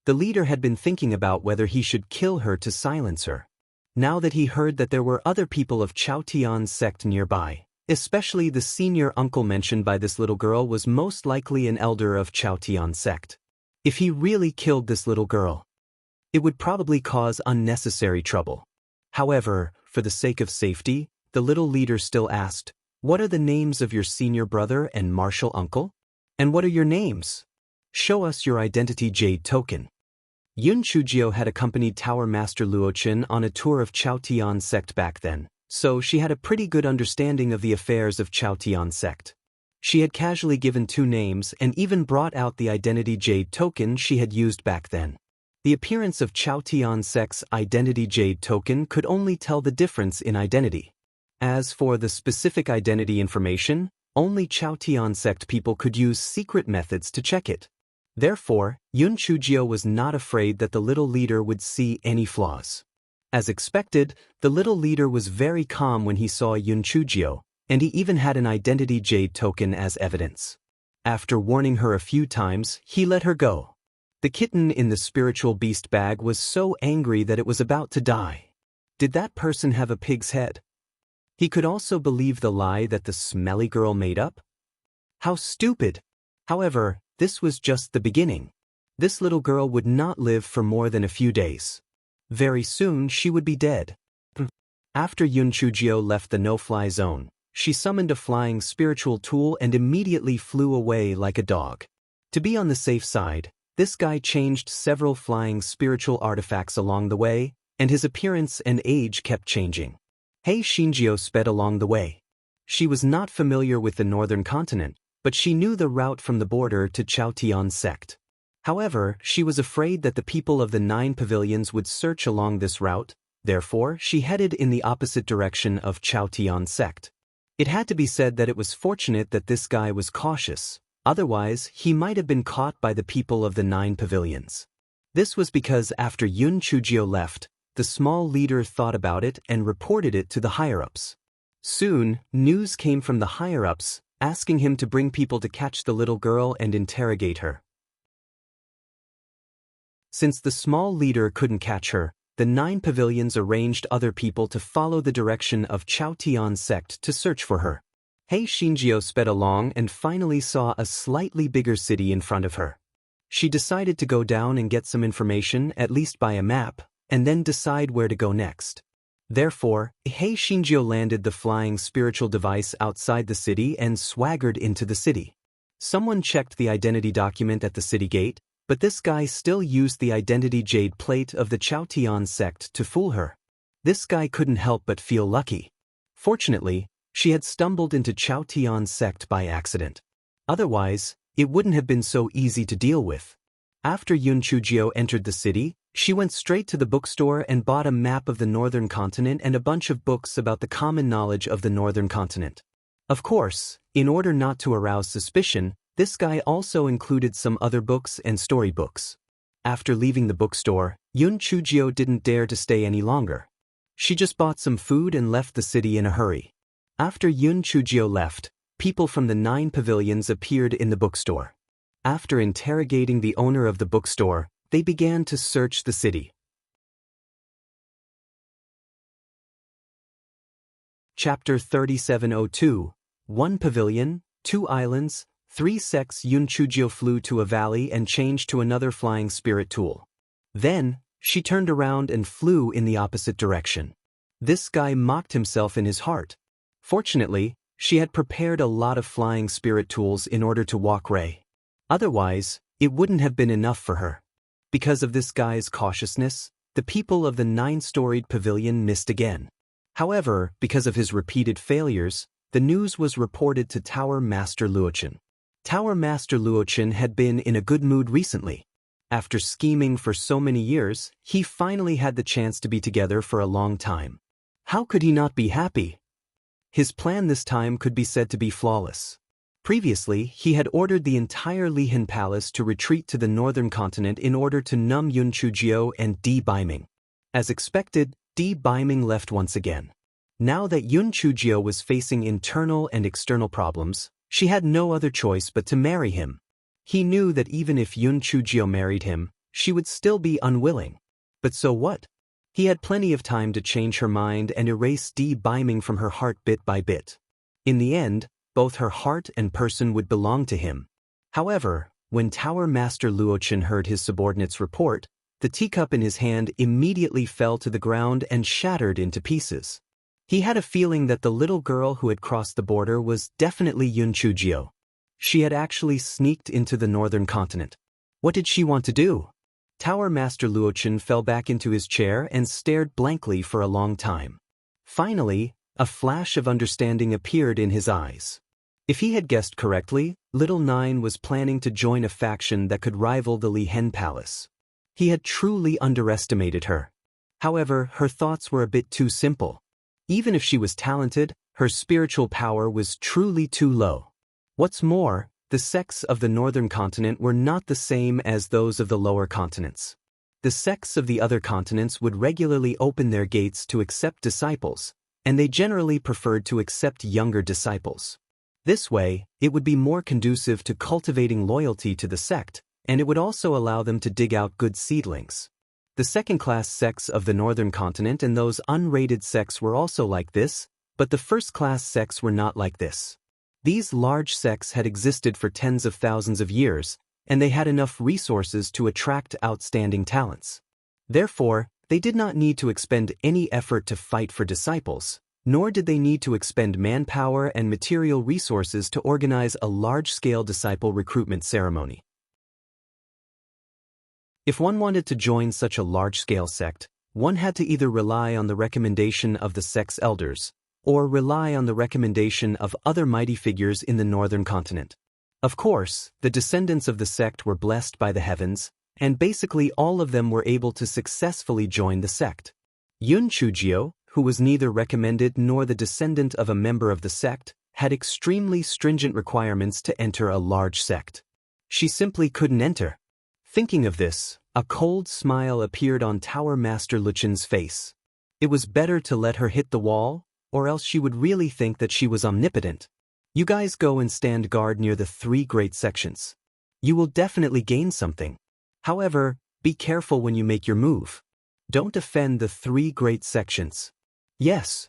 The leader had been thinking about whether he should kill her to silence her. Now that he heard that there were other people of Chaotian sect nearby, especially the senior uncle mentioned by this little girl was most likely an elder of Chaotian sect. If he really killed this little girl, it would probably cause unnecessary trouble. However, for the sake of safety, the little leader still asked, What are the names of your senior brother and martial uncle? And what are your names? Show us your identity jade token. Yun Chujio had accompanied Tower Master Luochin on a tour of Chaotian sect back then, so she had a pretty good understanding of the affairs of Chaotian sect. She had casually given 2 names and even brought out the identity jade token she had used back then. The appearance of Chaotian sect's identity jade token could only tell the difference in identity. As for the specific identity information, only Chaotian sect people could use secret methods to check it. Therefore, Yun Chujio was not afraid that the little leader would see any flaws. As expected, the little leader was very calm when he saw Yun Chujio, and he even had an identity jade token as evidence. After warning her a few times, he let her go. The kitten in the spiritual beast bag was so angry that it was about to die. Did that person have a pig's head? He could also believe the lie that the smelly girl made up? How stupid! However, this was just the beginning. This little girl would not live for more than a few days. Very soon she would be dead. After Yun Chujio left the no-fly zone, she summoned a flying spiritual tool and immediately flew away like a dog. To be on the safe side, this guy changed several flying spiritual artifacts along the way, and his appearance and age kept changing. Hei Shinjio sped along the way. She was not familiar with the northern continent, but she knew the route from the border to Chaotian sect. However, she was afraid that the people of the 9 pavilions would search along this route, therefore she headed in the opposite direction of Chaotian sect. It had to be said that it was fortunate that this guy was cautious, Otherwise, he might have been caught by the people of the 9 pavilions. This was because after Yun Chujio left, the small leader thought about it and reported it to the higher-ups. Soon, news came from the higher-ups, asking him to bring people to catch the little girl and interrogate her. Since the small leader couldn't catch her, the 9 pavilions arranged other people to follow the direction of Chao Tian's sect to search for her. Hei Xinjiao sped along and finally saw a slightly bigger city in front of her. She decided to go down and get some information, at least by a map, and then decide where to go next. Therefore, Hei Xinjiao landed the flying spiritual device outside the city and swaggered into the city. Someone checked the identity document at the city gate, but this guy still used the identity jade plate of the Chao Tian sect to fool her. This guy couldn't help but feel lucky. Fortunately, she had stumbled into Chao Tian's sect by accident. Otherwise, it wouldn't have been so easy to deal with. After Yun Chujio entered the city, she went straight to the bookstore and bought a map of the northern continent and a bunch of books about the common knowledge of the northern continent. Of course, in order not to arouse suspicion, this guy also included some other books and storybooks. After leaving the bookstore, Yun Chujio didn't dare to stay any longer. She just bought some food and left the city in a hurry. After Yun Chujio left, people from the 9 pavilions appeared in the bookstore. After interrogating the owner of the bookstore, they began to search the city. Chapter 3702, 1 Pavilion, 2 Islands, 3 Sects. Yun Chujio flew to a valley and changed to another flying spirit tool. Then, she turned around and flew in the opposite direction. This guy mocked himself in his heart. Fortunately, she had prepared a lot of flying spirit tools in order to walk Ray. Otherwise, it wouldn't have been enough for her. Because of this guy's cautiousness, the people of the 9-storied pavilion missed again. However, because of his repeated failures, the news was reported to Tower Master Luochen. Tower Master Luochen had been in a good mood recently. After scheming for so many years, he finally had the chance to be together for a long time. How could he not be happy? His plan this time could be said to be flawless. Previously, he had ordered the entire Lihan Palace to retreat to the northern continent in order to numb Yun Chujio and Di Baiming. As expected, Di Baiming left once again. Now that Yun Chujio was facing internal and external problems, she had no other choice but to marry him. He knew that even if Yun Chujio married him, she would still be unwilling. But so what? He had plenty of time to change her mind and erase Di Baiming from her heart bit by bit. In the end, both her heart and person would belong to him. However, when Tower Master Luochen heard his subordinate's report, the teacup in his hand immediately fell to the ground and shattered into pieces. He had a feeling that the little girl who had crossed the border was definitely Yun Chujio. She had actually sneaked into the northern continent. What did she want to do? Tower Master Luochen fell back into his chair and stared blankly for a long time. Finally, a flash of understanding appeared in his eyes. If he had guessed correctly, Little Nine was planning to join a faction that could rival the Lihan Palace. He had truly underestimated her. However, her thoughts were a bit too simple. Even if she was talented, her spiritual power was truly too low. What's more, the sects of the northern continent were not the same as those of the lower continents. The sects of the other continents would regularly open their gates to accept disciples, and they generally preferred to accept younger disciples. This way, it would be more conducive to cultivating loyalty to the sect, and it would also allow them to dig out good seedlings. The second-class sects of the northern continent and those unrated sects were also like this, but the first-class sects were not like this. These large sects had existed for tens of thousands of years, and they had enough resources to attract outstanding talents. Therefore, they did not need to expend any effort to fight for disciples, nor did they need to expend manpower and material resources to organize a large-scale disciple recruitment ceremony. If one wanted to join such a large-scale sect, one had to either rely on the recommendation of the sect's elders, or rely on the recommendation of other mighty figures in the northern continent. Of course, the descendants of the sect were blessed by the heavens, and basically all of them were able to successfully join the sect. Yun Chujio, who was neither recommended nor the descendant of a member of the sect, had extremely stringent requirements to enter a large sect. She simply couldn't enter. Thinking of this, a cold smile appeared on Tower Master Luchen's face. It was better to let her hit the wall, or else she would really think that she was omnipotent. You guys go and stand guard near the 3 great sections. You will definitely gain something. However, be careful when you make your move. Don't offend the 3 great sections. Yes.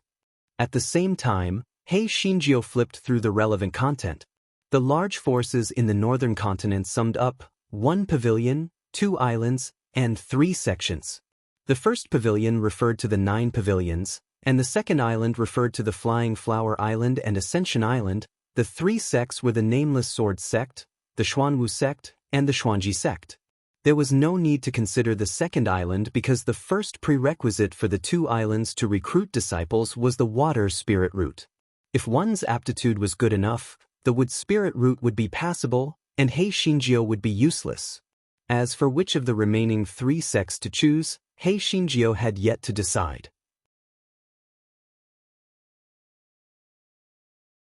At the same time, Hei Shinjio flipped through the relevant content. The large forces in the northern continent summed up 1 pavilion, 2 islands, and 3 sections. The first pavilion referred to the 9 pavilions, and the second island referred to the Flying Flower Island and Ascension Island. The 3 sects were the Nameless Sword Sect, the Xuanwu Sect, and the Xuanji Sect. There was no need to consider the second island because the first prerequisite for the 2 islands to recruit disciples was the water spirit route. If one's aptitude was good enough, the wood spirit route would be passable, and Hei Shinjio would be useless. As for which of the remaining 3 sects to choose, Hei Shinjio had yet to decide.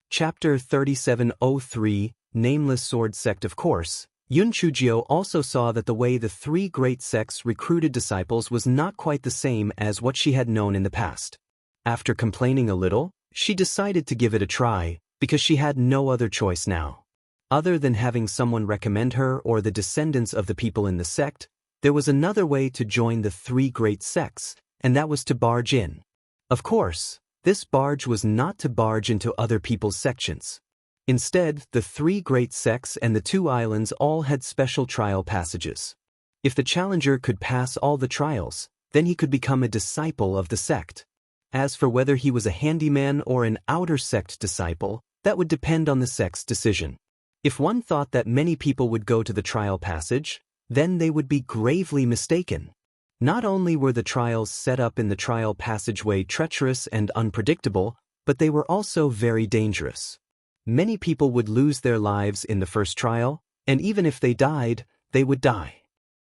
Chapter 3703, Nameless Sword Sect. Of course, Yun Chujio also saw that the way the 3 great sects recruited disciples was not quite the same as what she had known in the past. After complaining a little, she decided to give it a try, because she had no other choice now. Other than having someone recommend her or the descendants of the people in the sect, there was another way to join the 3 great sects, and that was to barge in. Of course, this barge was not to barge into other people's sections. Instead, the 3 great sects and the 2 islands all had special trial passages. If the challenger could pass all the trials, then he could become a disciple of the sect. As for whether he was a handyman or an outer sect disciple, that would depend on the sect's decision. If one thought that many people would go to the trial passage, then they would be gravely mistaken. Not only were the trials set up in the trial passageway treacherous and unpredictable, but they were also very dangerous. Many people would lose their lives in the first trial, and even if they died, they would die.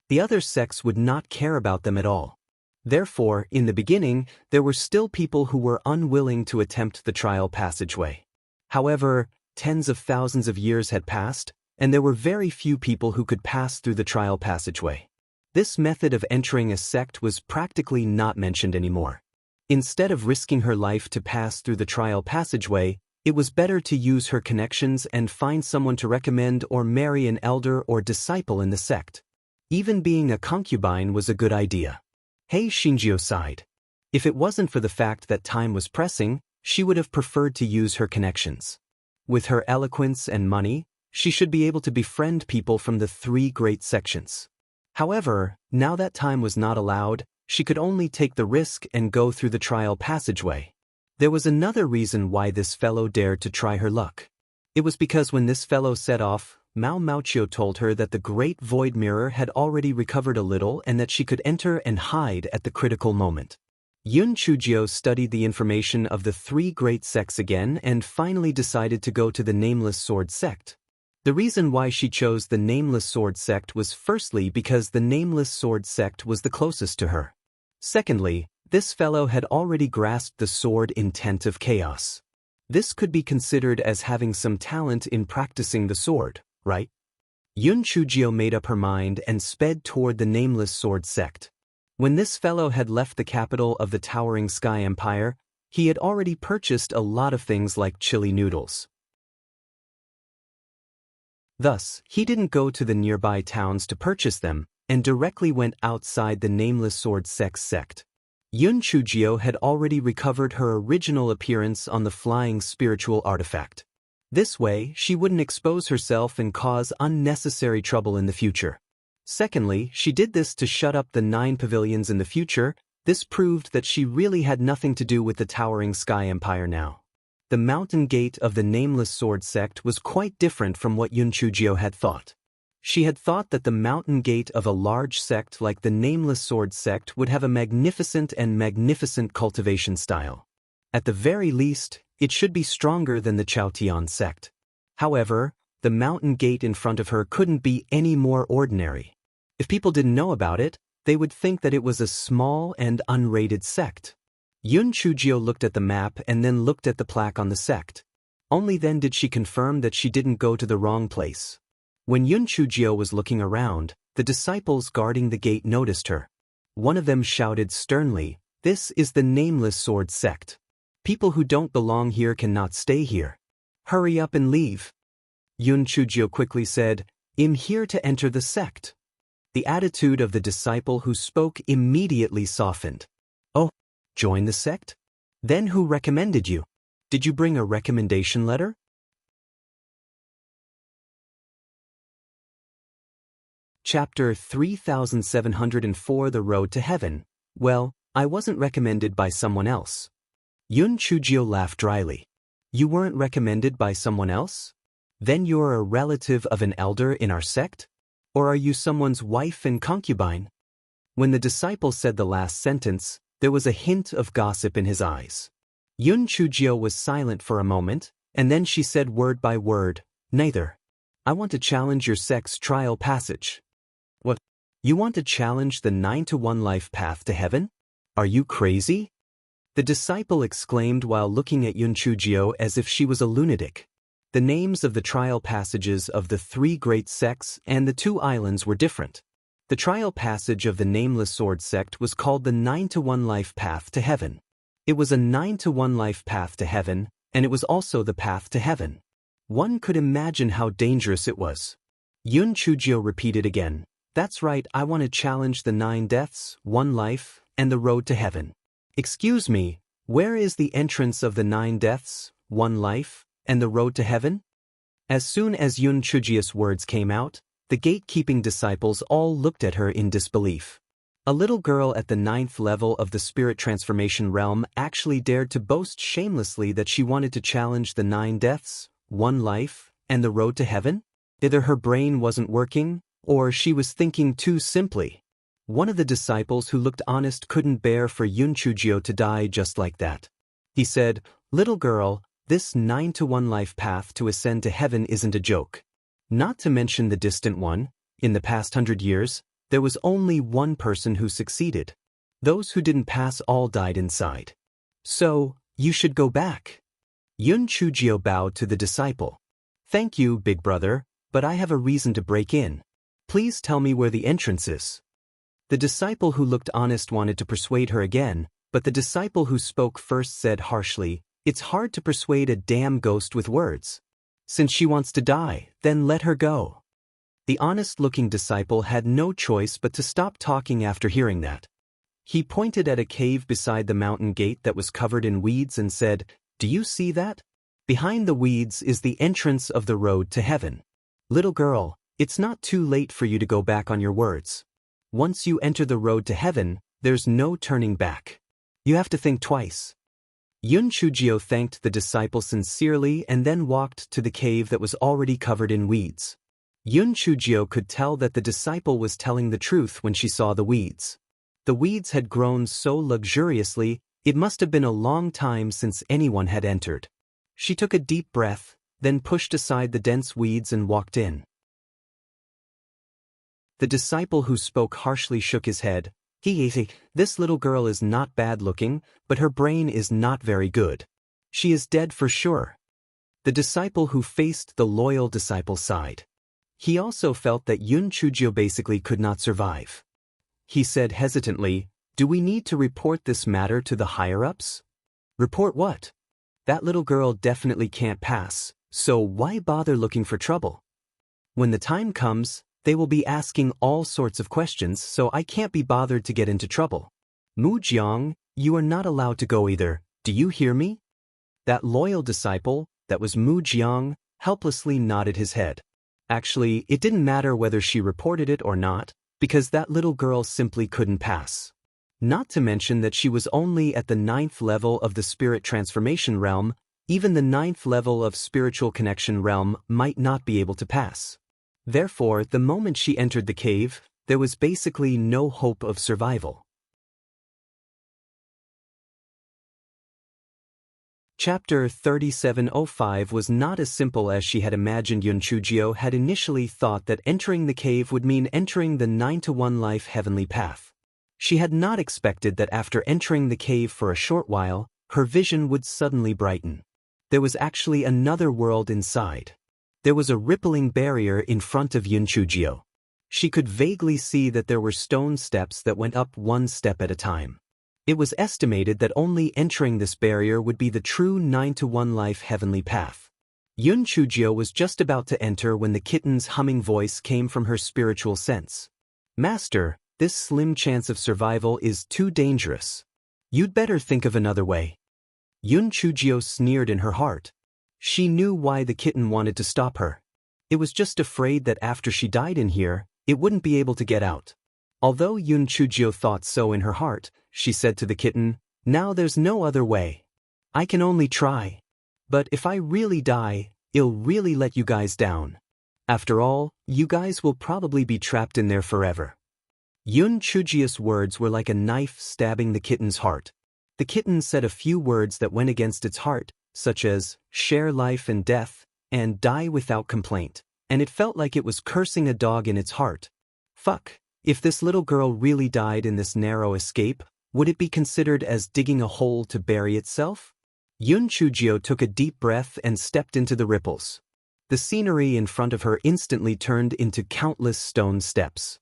The other sects would not care about them at all. Therefore, in the beginning, there were still people who were unwilling to attempt the trial passageway. However, tens of thousands of years had passed, and there were very few people who could pass through the trial passageway. This method of entering a sect was practically not mentioned anymore. Instead of risking her life to pass through the trial passageway, it was better to use her connections and find someone to recommend or marry an elder or disciple in the sect. Even being a concubine was a good idea. Hei Shinjio sighed. If it wasn't for the fact that time was pressing, she would have preferred to use her connections. With her eloquence and money, she should be able to befriend people from the 3 great sections. However, now that time was not allowed, she could only take the risk and go through the trial passageway. There was another reason why this fellow dared to try her luck. It was because when this fellow set off, Mao Maochio told her that the Great Void Mirror had already recovered a little and that she could enter and hide at the critical moment. Yun Chujio studied the information of the 3 great sects again and finally decided to go to the Nameless Sword Sect. The reason why she chose the Nameless Sword Sect was firstly because the Nameless Sword Sect was the closest to her. Secondly, this fellow had already grasped the sword intent of chaos. This could be considered as having some talent in practicing the sword, right? Yun Chujio made up her mind and sped toward the Nameless Sword Sect. When this fellow had left the capital of the Towering Sky Empire, he had already purchased a lot of things like chili noodles. Thus, he didn't go to the nearby towns to purchase them, and directly went outside the Nameless Sword Sect's sect. Yun Chujio had already recovered her original appearance on the flying spiritual artifact. This way, she wouldn't expose herself and cause unnecessary trouble in the future. Secondly, she did this to shut up the 9 pavilions in the future. This proved that she really had nothing to do with the Towering Sky Empire now. The mountain gate of the Nameless Sword Sect was quite different from what Yun Chujio had thought. She had thought that the mountain gate of a large sect like the Nameless Sword Sect would have a magnificent cultivation style. At the very least, it should be stronger than the Chaotian sect. However, the mountain gate in front of her couldn't be any more ordinary. If people didn't know about it, they would think that it was a small and unrated sect. Yun Chujio looked at the map and then looked at the plaque on the sect. Only then did she confirm that she didn't go to the wrong place. When Yun Chujio was looking around, the disciples guarding the gate noticed her. One of them shouted sternly, "This is the Nameless Sword sect. People who don't belong here cannot stay here. Hurry up and leave." Yun Chujio quickly said, "I'm here to enter the sect." The attitude of the disciple who spoke immediately softened. "Oh, join the sect? Then who recommended you? Did you bring a recommendation letter?" Chapter 3704 The Road to Heaven. Well, I wasn't recommended by someone else. Yun Chujio laughed dryly. You weren't recommended by someone else? Then you're a relative of an elder in our sect? Or are you someone's wife and concubine? When the disciple said the last sentence, there was a hint of gossip in his eyes. Yun Chujio was silent for a moment, and then she said word by word, "Neither. I want to challenge your sect's trial passage." "What? You want to challenge the 9-to-1 life path to heaven? Are you crazy?" The disciple exclaimed while looking at Yun Chujio as if she was a lunatic. The names of the trial passages of the 3 great sects and the 2 islands were different. The trial passage of the Nameless Sword sect was called the 9-to-1 life path to heaven. It was a 9-to-1 life path to heaven, and it was also the path to heaven. One could imagine how dangerous it was. Yun Chujio repeated again, "That's right, I want to challenge the 9 deaths, 1 life, and the road to heaven." "Excuse me, where is the entrance of the 9 deaths, 1 life, and the road to heaven?" As soon as Yun Chujio's words came out, the gatekeeping disciples all looked at her in disbelief. A little girl at the 9th level of the spirit transformation realm actually dared to boast shamelessly that she wanted to challenge the 9 deaths, 1 life, and the road to heaven? Either her brain wasn't working, or she was thinking too simply. One of the disciples who looked honest couldn't bear for Yun Chujio to die just like that. He said, "Little girl, this 9-to-1 life path to ascend to heaven isn't a joke. Not to mention the distant one, in the past 100 years, there was only one person who succeeded. Those who didn't pass all died inside. So, you should go back." Yun Chujio bowed to the disciple. "Thank you, big brother, but I have a reason to break in. Please tell me where the entrance is." The disciple who looked honest wanted to persuade her again, but the disciple who spoke first said harshly, "It's hard to persuade a damn ghost with words. Since she wants to die, then let her go." The honest-looking disciple had no choice but to stop talking after hearing that. He pointed at a cave beside the mountain gate that was covered in weeds and said, "Do you see that? Behind the weeds is the entrance of the road to heaven. Little girl, it's not too late for you to go back on your words. Once you enter the road to heaven, there's no turning back. You have to think twice." Yun Chujio thanked the disciple sincerely and then walked to the cave that was already covered in weeds. Yun Chujio could tell that the disciple was telling the truth when she saw the weeds. The weeds had grown so luxuriously, it must have been a long time since anyone had entered. She took a deep breath, then pushed aside the dense weeds and walked in. The disciple who spoke harshly shook his head. This little girl is not bad-looking, but her brain is not very good. She is dead for sure." The disciple who faced the loyal disciple sighed. He also felt that Yun Chujio basically could not survive. He said hesitantly, "Do we need to report this matter to the higher-ups?" "Report what? That little girl definitely can't pass, so why bother looking for trouble? When the time comes, they will be asking all sorts of questions, so I can't be bothered to get into trouble. Mu Jiang, you are not allowed to go either, do you hear me?" That loyal disciple, that was Mu Jiang, helplessly nodded his head. Actually, it didn't matter whether she reported it or not, because that little girl simply couldn't pass. Not to mention that she was only at the 9th level of the spirit transformation realm. Even the 9th level of spiritual connection realm might not be able to pass. Therefore, the moment she entered the cave, there was basically no hope of survival. Chapter 3705 was not as simple as she had imagined. Yun Chujio had initially thought that entering the cave would mean entering the 9-to-1 life heavenly path. She had not expected that after entering the cave for a short while, her vision would suddenly brighten. There was actually another world inside. There was a rippling barrier in front of Yun Chujio. She could vaguely see that there were stone steps that went up one step at a time. It was estimated that only entering this barrier would be the true 9-to-1 life heavenly path. Yun Chujio was just about to enter when the kitten's humming voice came from her spiritual sense. Master, this slim chance of survival is too dangerous. You'd better think of another way. Yun Chujio sneered in her heart. She knew why the kitten wanted to stop her. It was just afraid that after she died in here, it wouldn't be able to get out. Although Yun Chujio thought so in her heart, she said to the kitten, "Now there's no other way. I can only try. But if I really die, I'll really let you guys down. After all, you guys will probably be trapped in there forever." Yun Chujio's words were like a knife stabbing the kitten's heart. The kitten said a few words that went against its heart, such as, share life and death, and die without complaint. And it felt like it was cursing a dog in its heart. Fuck, if this little girl really died in this narrow escape, would it be considered as digging a hole to bury itself? Yun Chujio took a deep breath and stepped into the ripples. The scenery in front of her instantly turned into countless stone steps.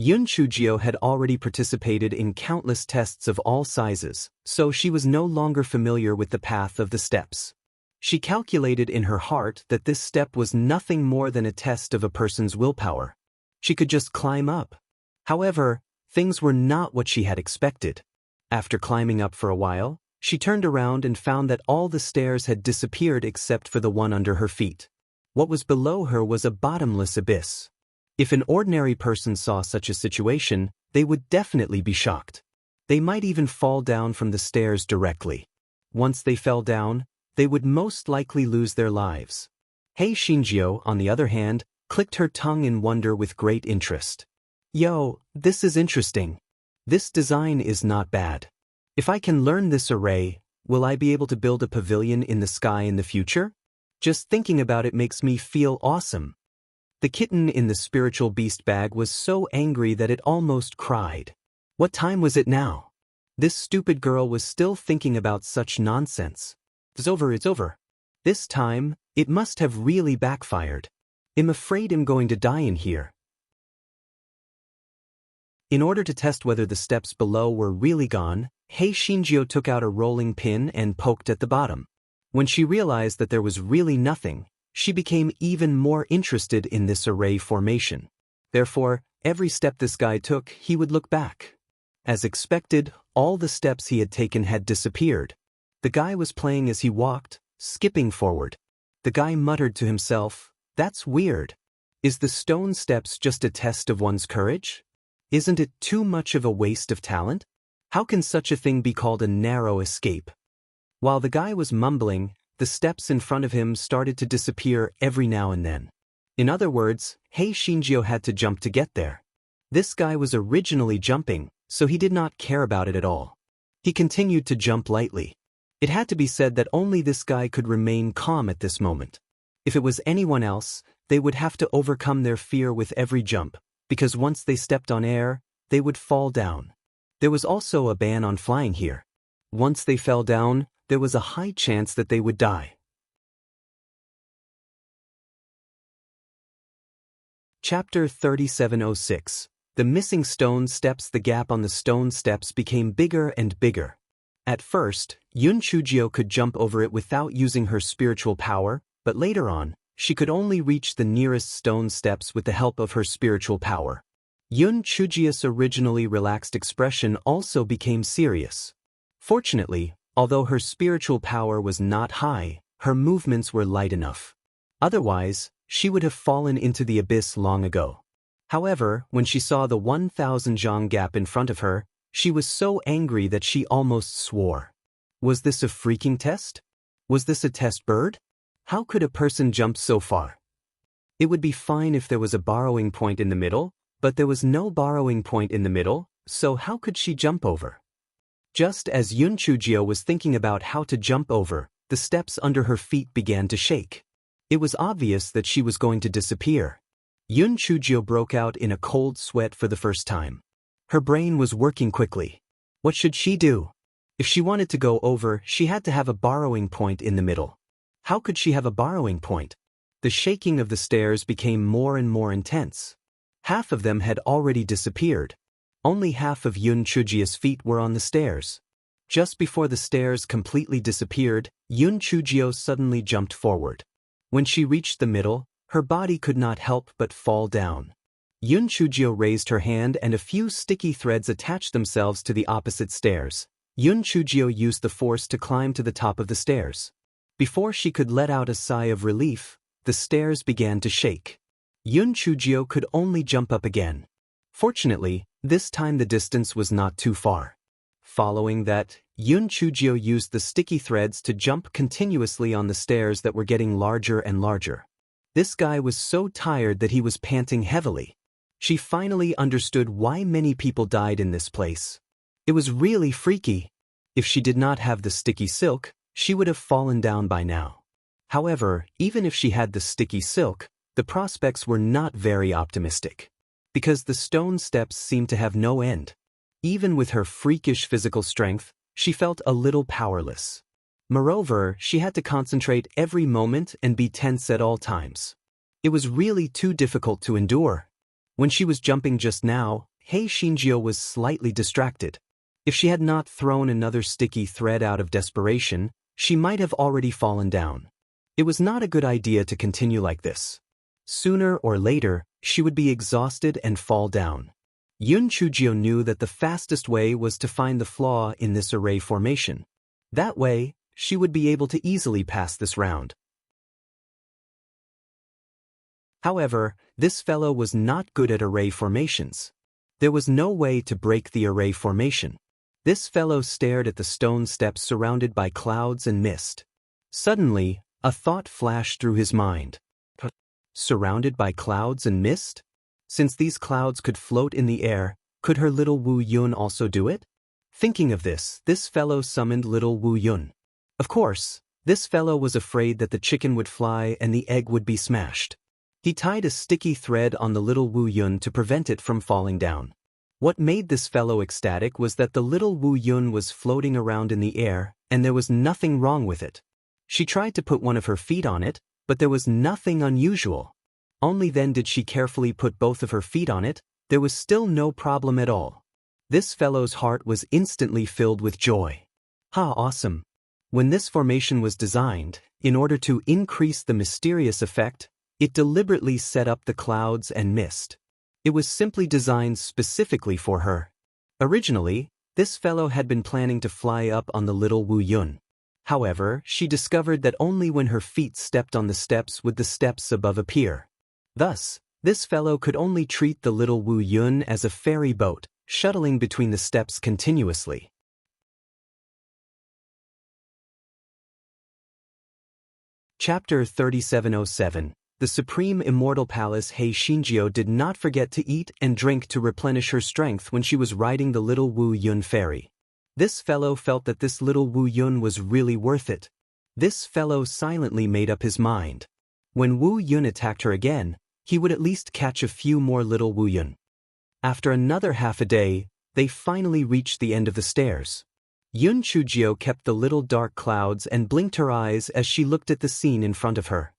Yun Chujio had already participated in countless tests of all sizes, so she was no longer familiar with the path of the steps. She calculated in her heart that this step was nothing more than a test of a person's willpower. She could just climb up. However, things were not what she had expected. After climbing up for a while, she turned around and found that all the stairs had disappeared except for the one under her feet. What was below her was a bottomless abyss. If an ordinary person saw such a situation, they would definitely be shocked. They might even fall down from the stairs directly. Once they fell down, they would most likely lose their lives. Hei Shinjio, on the other hand, clicked her tongue in wonder with great interest. Yo, this is interesting. This design is not bad. If I can learn this array, will I be able to build a pavilion in the sky in the future? Just thinking about it makes me feel awesome. The kitten in the spiritual beast bag was so angry that it almost cried. What time was it now? This stupid girl was still thinking about such nonsense. It's over. This time, it must have really backfired. I'm afraid I'm going to die in here. In order to test whether the steps below were really gone, Hei Shinjio took out a rolling pin and poked at the bottom. When she realized that there was really nothing, she became even more interested in this array formation. Therefore, every step this guy took, he would look back. As expected, all the steps he had taken had disappeared. The guy was playing as he walked, skipping forward. The guy muttered to himself, "That's weird. Is the stone steps just a test of one's courage? Isn't it too much of a waste of talent? How can such a thing be called a narrow escape?" While the guy was mumbling, the steps in front of him started to disappear every now and then. In other words, Hei Shinjio had to jump to get there. This guy was originally jumping, so he did not care about it at all. He continued to jump lightly. It had to be said that only this guy could remain calm at this moment. If it was anyone else, they would have to overcome their fear with every jump, because once they stepped on air, they would fall down. There was also a ban on flying here. Once they fell down, there was a high chance that they would die. Chapter 3706. The missing stone steps. The gap on the stone steps became bigger and bigger. At first, Yun Chujio could jump over it without using her spiritual power, but later on, she could only reach the nearest stone steps with the help of her spiritual power. Yun Chujio's originally relaxed expression also became serious. Fortunately, although her spiritual power was not high, her movements were light enough. Otherwise, she would have fallen into the abyss long ago. However, when she saw the 1,000 zhang gap in front of her, she was so angry that she almost swore. Was this a freaking test? Was this a test bird? How could a person jump so far? It would be fine if there was a borrowing point in the middle, but there was no borrowing point in the middle, so how could she jump over? Just as Yun Chujio was thinking about how to jump over, the steps under her feet began to shake. It was obvious that she was going to disappear. Yun Chujio broke out in a cold sweat for the first time. Her brain was working quickly. What should she do? If she wanted to go over, she had to have a borrowing point in the middle. How could she have a borrowing point? The shaking of the stairs became more and more intense. Half of them had already disappeared. Only half of Yun Chujio's feet were on the stairs. Just before the stairs completely disappeared, Yun Chujio suddenly jumped forward. When she reached the middle, her body could not help but fall down. Yun Chujio raised her hand and a few sticky threads attached themselves to the opposite stairs. Yun Chujio used the force to climb to the top of the stairs. Before she could let out a sigh of relief, the stairs began to shake. Yun Chujio could only jump up again. Fortunately, this time the distance was not too far. Following that, Yun Chujio used the sticky threads to jump continuously on the stairs that were getting larger and larger. This guy was so tired that he was panting heavily. She finally understood why many people died in this place. It was really freaky. If she did not have the sticky silk, she would have fallen down by now. However, even if she had the sticky silk, the prospects were not very optimistic. Because the stone steps seemed to have no end. Even with her freakish physical strength, she felt a little powerless. Moreover, she had to concentrate every moment and be tense at all times. It was really too difficult to endure. When she was jumping just now, Hei Shinjio was slightly distracted. If she had not thrown another sticky thread out of desperation, she might have already fallen down. It was not a good idea to continue like this. Sooner or later, she would be exhausted and fall down. Yun Chujio knew that the fastest way was to find the flaw in this array formation. That way, she would be able to easily pass this round. However, this fellow was not good at array formations. There was no way to break the array formation. This fellow stared at the stone steps surrounded by clouds and mist. Suddenly, a thought flashed through his mind. Surrounded by clouds and mist? Since these clouds could float in the air, could her little Wu Yun also do it? Thinking of this fellow summoned little Wu Yun. Of course, this fellow was afraid that the chicken would fly and the egg would be smashed. He tied a sticky thread on the little Wu Yun to prevent it from falling down. What made this fellow ecstatic was that the little Wu Yun was floating around in the air, and there was nothing wrong with it. She tried to put one of her feet on it, but there was nothing unusual. Only then did she carefully put both of her feet on it. There was still no problem at all. This fellow's heart was instantly filled with joy. Ha, awesome! When this formation was designed, in order to increase the mysterious effect, it deliberately set up the clouds and mist. It was simply designed specifically for her. Originally, this fellow had been planning to fly up on the little Wu Yun. However, she discovered that only when her feet stepped on the steps would the steps above appear. Thus, this fellow could only treat the little Wu Yun as a ferry boat, shuttling between the steps continuously. Chapter 3707. The Supreme Immortal Palace. Hei Shinjio did not forget to eat and drink to replenish her strength when she was riding the little Wu Yun ferry. This fellow felt that this little Wu Yun was really worth it. This fellow silently made up his mind. When Wu Yun attacked her again, he would at least catch a few more little Wu Yun. After another half a day, they finally reached the end of the stairs. Yun Chujio kept the little dark clouds and blinked her eyes as she looked at the scene in front of her.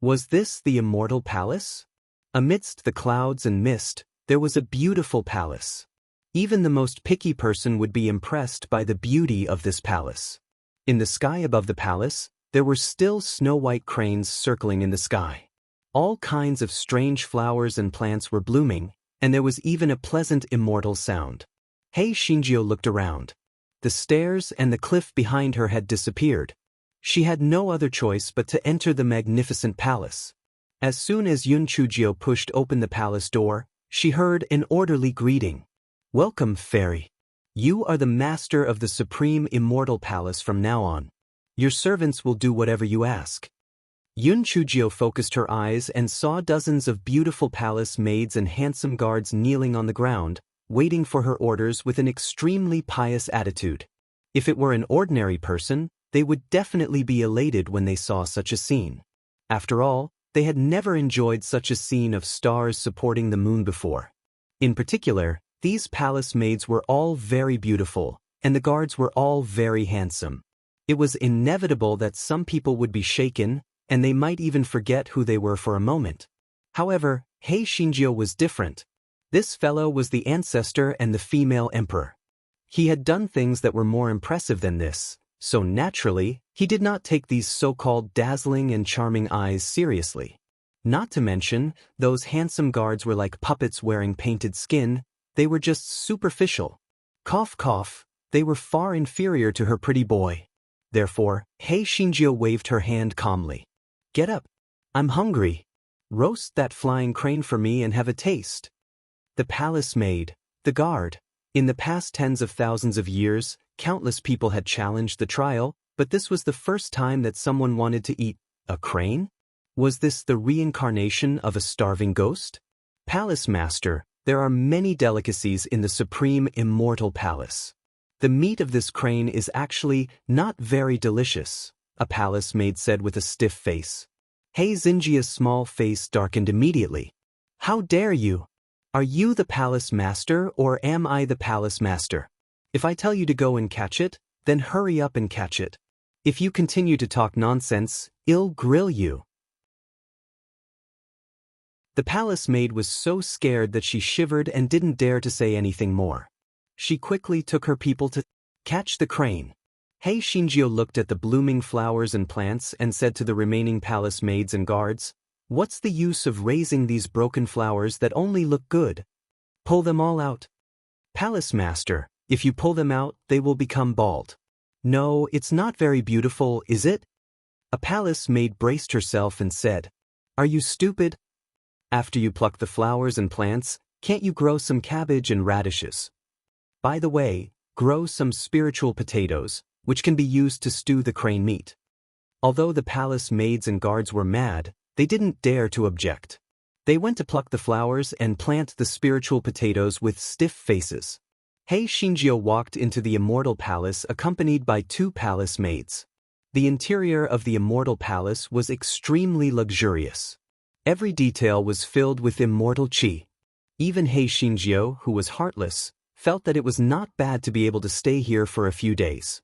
Was this the Immortal Palace? Amidst the clouds and mist, there was a beautiful palace. Even the most picky person would be impressed by the beauty of this palace. In the sky above the palace, there were still snow-white cranes circling in the sky. All kinds of strange flowers and plants were blooming, and there was even a pleasant immortal sound. Hei Shinjio looked around. The stairs and the cliff behind her had disappeared. She had no other choice but to enter the magnificent palace. As soon as Yun Chujio pushed open the palace door, she heard an orderly greeting. "Welcome, fairy. You are the master of the Supreme Immortal Palace from now on. Your servants will do whatever you ask." Yun Chujio focused her eyes and saw dozens of beautiful palace maids and handsome guards kneeling on the ground, waiting for her orders with an extremely pious attitude. If it were an ordinary person, they would definitely be elated when they saw such a scene. After all, they had never enjoyed such a scene of stars supporting the moon before. In particular, these palace maids were all very beautiful, and the guards were all very handsome. It was inevitable that some people would be shaken, and they might even forget who they were for a moment. However, Hei Shinjio was different. This fellow was the ancestor and the female emperor. He had done things that were more impressive than this, so naturally, he did not take these so-called dazzling and charming eyes seriously. Not to mention, those handsome guards were like puppets wearing painted skin. They were just superficial. Cough cough, they were far inferior to her pretty boy. Therefore, Hei Shinjio waved her hand calmly. Get up. I'm hungry. Roast that flying crane for me and have a taste. The palace maid, the guard. In the past tens of thousands of years, countless people had challenged the trial, but this was the first time that someone wanted to eat a crane? Was this the reincarnation of a starving ghost? Palace master, there are many delicacies in the supreme immortal palace. The meat of this crane is actually not very delicious, a palace maid said with a stiff face. Hei Xinjia's small face darkened immediately. How dare you? Are you the palace master or am I the palace master? If I tell you to go and catch it, then hurry up and catch it. If you continue to talk nonsense, I'll grill you. The palace maid was so scared that she shivered and didn't dare to say anything more. She quickly took her people to catch the crane. Hei Shinjio looked at the blooming flowers and plants and said to the remaining palace maids and guards, "What's the use of raising these broken flowers that only look good? Pull them all out." Palace master, if you pull them out, they will become bald. No, it's not very beautiful, is it? A palace maid braced herself and said, "Are you stupid? After you pluck the flowers and plants, can't you grow some cabbage and radishes? By the way, grow some spiritual potatoes, which can be used to stew the crane meat." Although the palace maids and guards were mad, they didn't dare to object. They went to pluck the flowers and plant the spiritual potatoes with stiff faces. Hei Shinjio walked into the immortal palace accompanied by 2 palace maids. The interior of the immortal palace was extremely luxurious. Every detail was filled with immortal chi. Even Hei Shinjio, who was heartless, felt that it was not bad to be able to stay here for a few days.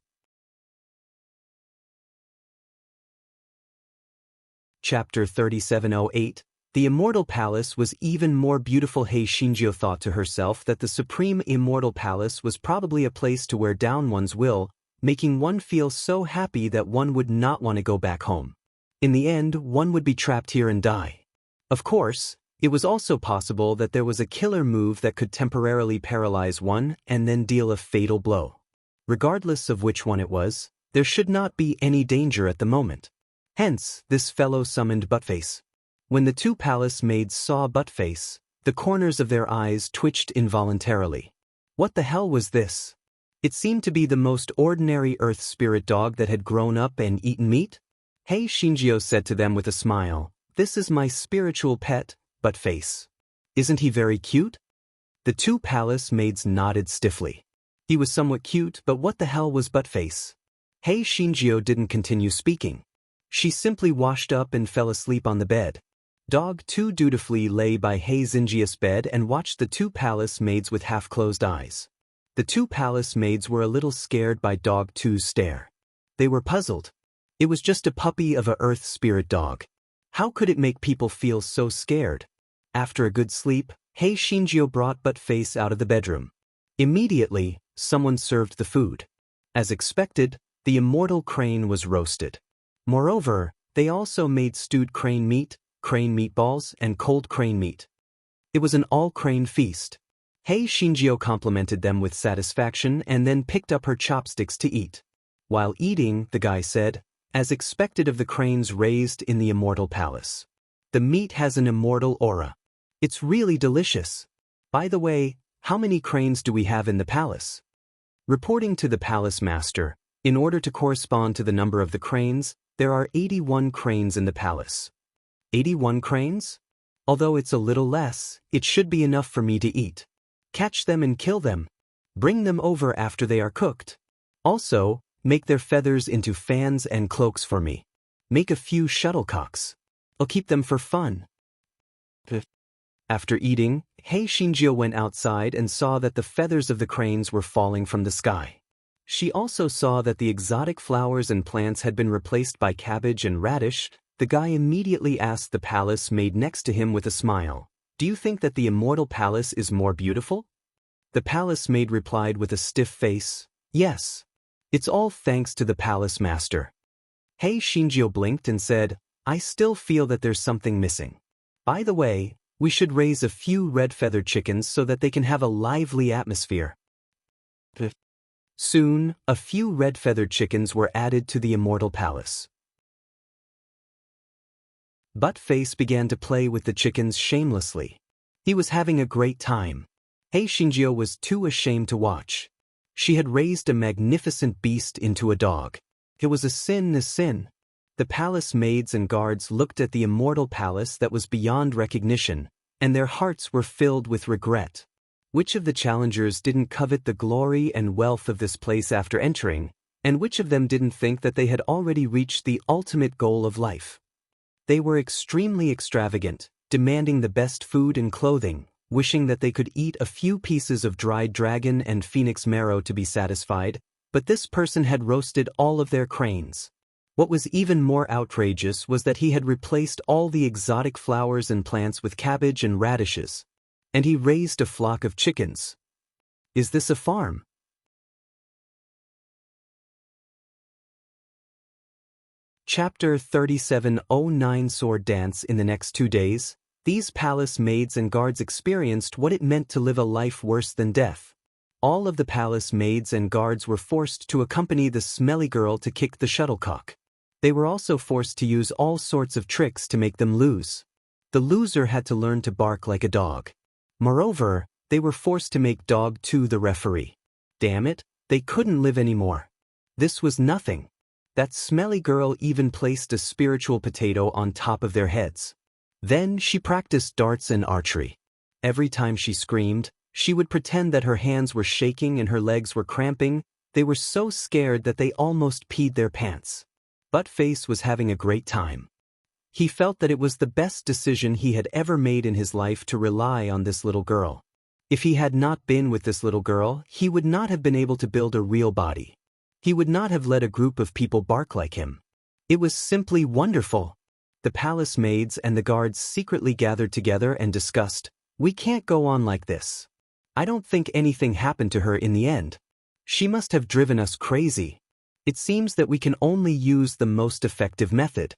Chapter 3708. The immortal palace was even more beautiful. Hei Shinjio thought to herself that the supreme immortal palace was probably a place to wear down one's will, making one feel so happy that one would not want to go back home. In the end, one would be trapped here and die. Of course, it was also possible that there was a killer move that could temporarily paralyze one and then deal a fatal blow. Regardless of which one it was, there should not be any danger at the moment. Hence, this fellow summoned Buttface. When the 2 palace maids saw Buttface, the corners of their eyes twitched involuntarily. What the hell was this? It seemed to be the most ordinary earth spirit dog that had grown up and eaten meat. Hei Shinjio said to them with a smile, "This is my spiritual pet, Buttface. Isn't he very cute?" The 2 palace maids nodded stiffly. He was somewhat cute, but what the hell was Buttface? Hei Shinjio didn't continue speaking. She simply washed up and fell asleep on the bed. Dog 2 dutifully lay by Hei Xinjia's bed and watched the 2 palace maids with half-closed eyes. The 2 palace maids were a little scared by Dog 2's stare. They were puzzled. It was just a puppy of a earth spirit dog. How could it make people feel so scared? After a good sleep, Hei Shinjio brought Buttface out of the bedroom. Immediately, someone served the food. As expected, the immortal crane was roasted. Moreover, they also made stewed crane meatballs, and cold crane meat. It was an all-crane feast. Hei Shinjio complimented them with satisfaction and then picked up her chopsticks to eat. While eating, the guy said, "As expected of the cranes raised in the immortal palace. The meat has an immortal aura. It's really delicious. By the way, how many cranes do we have in the palace?" Reporting to the palace master, in order to correspond to the number of the cranes, there are 81 cranes in the palace. 81 cranes? Although it's a little less, it should be enough for me to eat. Catch them and kill them. Bring them over after they are cooked. Also, make their feathers into fans and cloaks for me. Make a few shuttlecocks. I'll keep them for fun. After eating, Hei Shinjio went outside and saw that the feathers of the cranes were falling from the sky. She also saw that the exotic flowers and plants had been replaced by cabbage and radish. The guy immediately asked the palace maid next to him with a smile, "Do you think that the immortal palace is more beautiful?" The palace maid replied with a stiff face, "Yes. It's all thanks to the palace master." Hei Shinjio blinked and said, "I still feel that there's something missing. By the way, we should raise a few red-feathered chickens so that they can have a lively atmosphere." Soon, a few red-feathered chickens were added to the immortal palace. Buttface began to play with the chickens shamelessly. He was having a great time. Hei Shinjio was too ashamed to watch. She had raised a magnificent beast into a dog. It was a sin. The palace maids and guards looked at the immortal palace that was beyond recognition, and their hearts were filled with regret. Which of the challengers didn't covet the glory and wealth of this place after entering, and which of them didn't think that they had already reached the ultimate goal of life? They were extremely extravagant, demanding the best food and clothing, wishing that they could eat a few pieces of dried dragon and phoenix marrow to be satisfied, but this person had roasted all of their cranes. What was even more outrageous was that he had replaced all the exotic flowers and plants with cabbage and radishes. And he raised a flock of chickens. Is this a farm? Chapter 3709 Sword Dance. In the next 2 days, these palace maids and guards experienced what it meant to live a life worse than death. All of the palace maids and guards were forced to accompany the smelly girl to kick the shuttlecock. They were also forced to use all sorts of tricks to make them lose. The loser had to learn to bark like a dog. Moreover, they were forced to make Dog 2 the referee. Damn it, they couldn't live anymore. This was nothing. That smelly girl even placed a spiritual potato on top of their heads. Then she practiced darts and archery. Every time she screamed, she would pretend that her hands were shaking and her legs were cramping. They were so scared that they almost peed their pants. Buttface was having a great time. He felt that it was the best decision he had ever made in his life to rely on this little girl. If he had not been with this little girl, he would not have been able to build a real body. He would not have let a group of people bark like him. It was simply wonderful. The palace maids and the guards secretly gathered together and discussed, "We can't go on like this. I don't think anything happened to her in the end. She must have driven us crazy. It seems that we can only use the most effective method."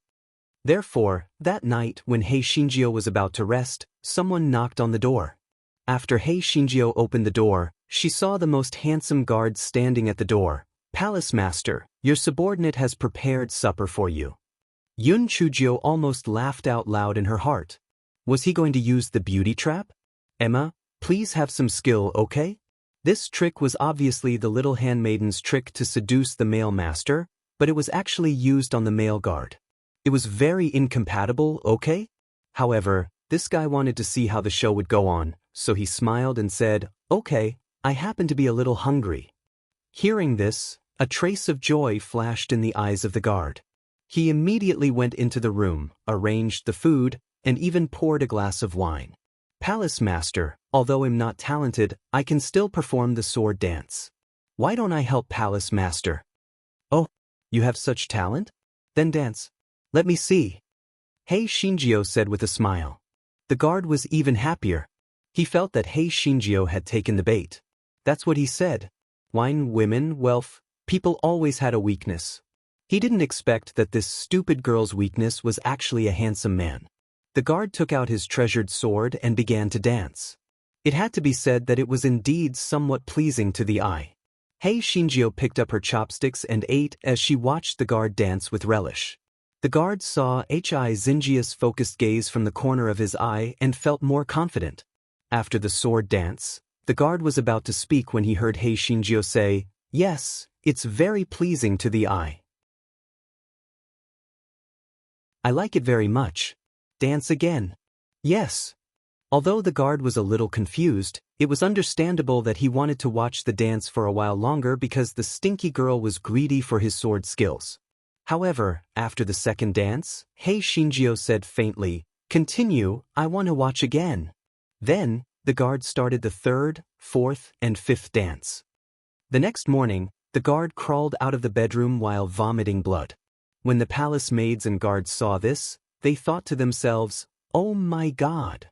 Therefore, that night when Hei Shinjio was about to rest, someone knocked on the door. After Hei Shinjio opened the door, she saw the most handsome guard standing at the door. "Palace Master, your subordinate has prepared supper for you." Yun Chujio almost laughed out loud in her heart. Was he going to use the beauty trap? "Emma, please have some skill, okay?" This trick was obviously the little handmaiden's trick to seduce the male master, but it was actually used on the male guard. It was very incompatible, okay? However, this guy wanted to see how the show would go on, so he smiled and said, "Okay, I happen to be a little hungry." Hearing this, a trace of joy flashed in the eyes of the guard. He immediately went into the room, arranged the food, and even poured a glass of wine. "Palace Master, although I'm not talented, I can still perform the sword dance. Why don't I help Palace Master?" "Oh, you have such talent? Then dance. Let me see." Hei Shinjio said with a smile. The guard was even happier. He felt that Hei Shinjio had taken the bait. That's what he said. Wine, women, wealth, people always had a weakness. He didn't expect that this stupid girl's weakness was actually a handsome man. The guard took out his treasured sword and began to dance. It had to be said that it was indeed somewhat pleasing to the eye. Hei Shinjio picked up her chopsticks and ate as she watched the guard dance with relish. The guard saw Hei Zinjia's focused gaze from the corner of his eye and felt more confident. After the sword dance, the guard was about to speak when he heard Hei Shinjio say, "Yes, it's very pleasing to the eye. I like it very much. Dance again." "Yes." Although the guard was a little confused, it was understandable that he wanted to watch the dance for a while longer because the stinky girl was greedy for his sword skills. However, after the second dance, Hei Shinjio said faintly, "Continue, I want to watch again." Then, the guard started the third, fourth, and fifth dance. The next morning, The guard crawled out of the bedroom while vomiting blood. When the palace maids and guards saw this, they thought to themselves, "Oh my God!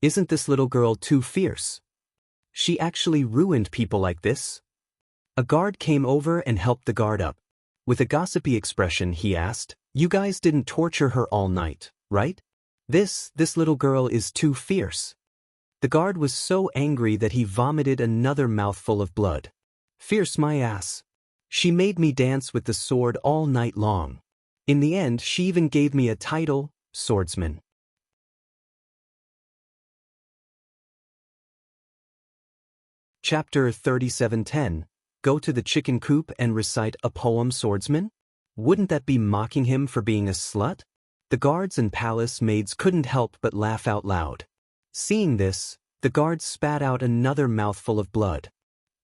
Isn't this little girl too fierce? She actually ruined people like this?" A guard came over and helped the guard up. With a gossipy expression, he asked, "You guys didn't torture her all night, right? This little girl is too fierce." The guard was so angry that he vomited another mouthful of blood. "Fierce my ass. She made me dance with the sword all night long. In the end, she even gave me a title, swordsman." Chapter 37:10. Go to the chicken coop and recite a poem, swordsman? Wouldn't that be mocking him for being a slut? The guards and palace maids couldn't help but laugh out loud. Seeing this, the guard spat out another mouthful of blood.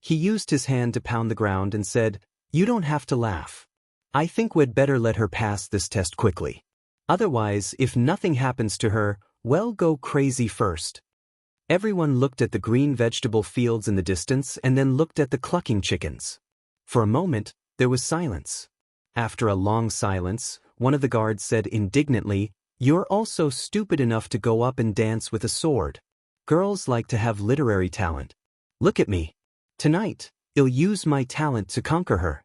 He used his hand to pound the ground and said, "You don't have to laugh. I think we'd better let her pass this test quickly. Otherwise, if nothing happens to her, well, go crazy first." Everyone looked at the green vegetable fields in the distance and then looked at the clucking chickens. For a moment, there was silence. After a long silence, one of the guards said indignantly, "You're also stupid enough to go up and dance with a sword. Girls like to have literary talent. Look at me. Tonight, I'll use my talent to conquer her."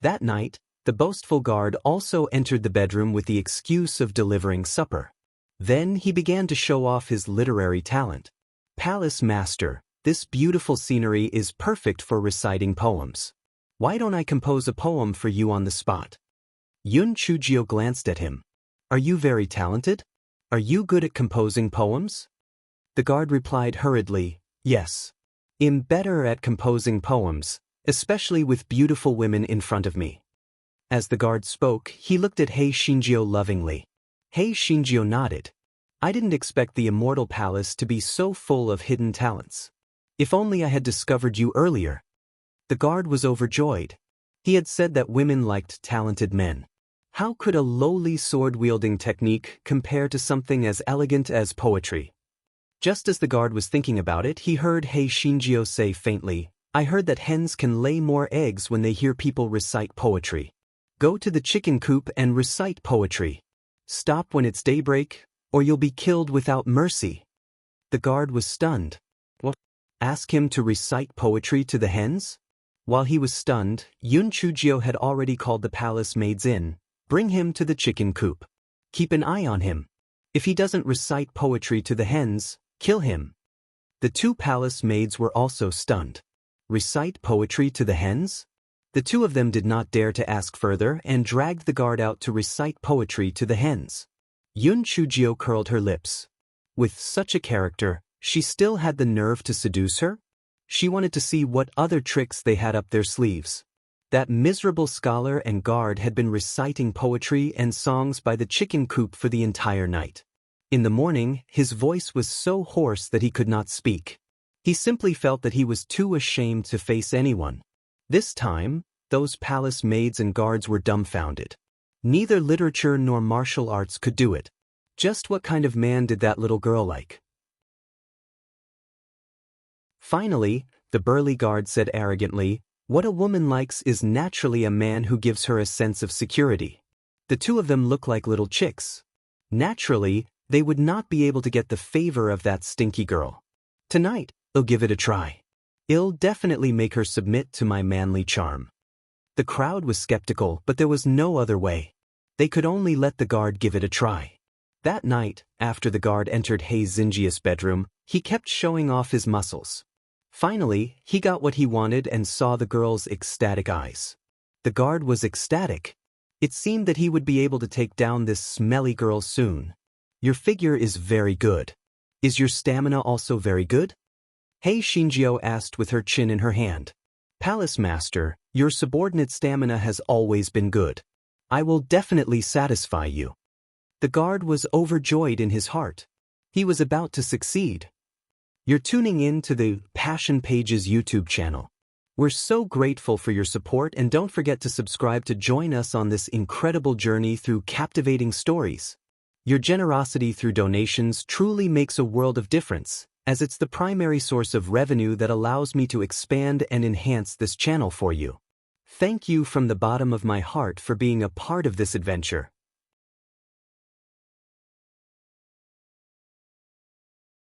That night, the boastful guard also entered the bedroom with the excuse of delivering supper. Then he began to show off his literary talent. "Palace master, this beautiful scenery is perfect for reciting poems. Why don't I compose a poem for you on the spot?" Yun Chujio glanced at him. "Are you very talented? Are you good at composing poems?" The guard replied hurriedly, "Yes. I'm better at composing poems, especially with beautiful women in front of me." As the guard spoke, he looked at Hei Shinjio lovingly. Hei Shinjio nodded. "I didn't expect the immortal palace to be so full of hidden talents. If only I had discovered you earlier." The guard was overjoyed. He had said that women liked talented men. How could a lowly sword-wielding technique compare to something as elegant as poetry? Just as the guard was thinking about it, he heard Hei Shinjio say faintly, "I heard that hens can lay more eggs when they hear people recite poetry. Go to the chicken coop and recite poetry. Stop when it's daybreak, or you'll be killed without mercy." The guard was stunned. What? Ask him to recite poetry to the hens? While he was stunned, Yun Chujio had already called the palace maids in. "Bring him to the chicken coop. Keep an eye on him. If he doesn't recite poetry to the hens, kill him." The two palace maids were also stunned. Recite poetry to the hens? The two of them did not dare to ask further and dragged the guard out to recite poetry to the hens. Yun Chujio curled her lips. With such a character, she still had the nerve to seduce her? She wanted to see what other tricks they had up their sleeves. That miserable scholar and guard had been reciting poetry and songs by the chicken coop for the entire night. In the morning, his voice was so hoarse that he could not speak. He simply felt that he was too ashamed to face anyone. This time, those palace maids and guards were dumbfounded. Neither literature nor martial arts could do it. Just what kind of man did that little girl like? Finally, the burly guard said arrogantly, "What a woman likes is naturally a man who gives her a sense of security." The two of them look like little chicks. Naturally, they would not be able to get the favor of that stinky girl. Tonight, I'll give it a try. I'll definitely make her submit to my manly charm. The crowd was skeptical, but there was no other way. They could only let the guard give it a try. That night, after the guard entered Hei Xinjia's bedroom, he kept showing off his muscles. Finally, he got what he wanted and saw the girl's ecstatic eyes. The guard was ecstatic. It seemed that he would be able to take down this smelly girl soon. "Your figure is very good. Is your stamina also very good?" Hei Shinjio asked with her chin in her hand. "Palace master, your subordinate stamina has always been good. I will definitely satisfy you." The guard was overjoyed in his heart. He was about to succeed. You're tuning in to the Passion Pages YouTube channel. We're so grateful for your support, and don't forget to subscribe to join us on this incredible journey through captivating stories. Your generosity through donations truly makes a world of difference, as it's the primary source of revenue that allows me to expand and enhance this channel for you. Thank you from the bottom of my heart for being a part of this adventure.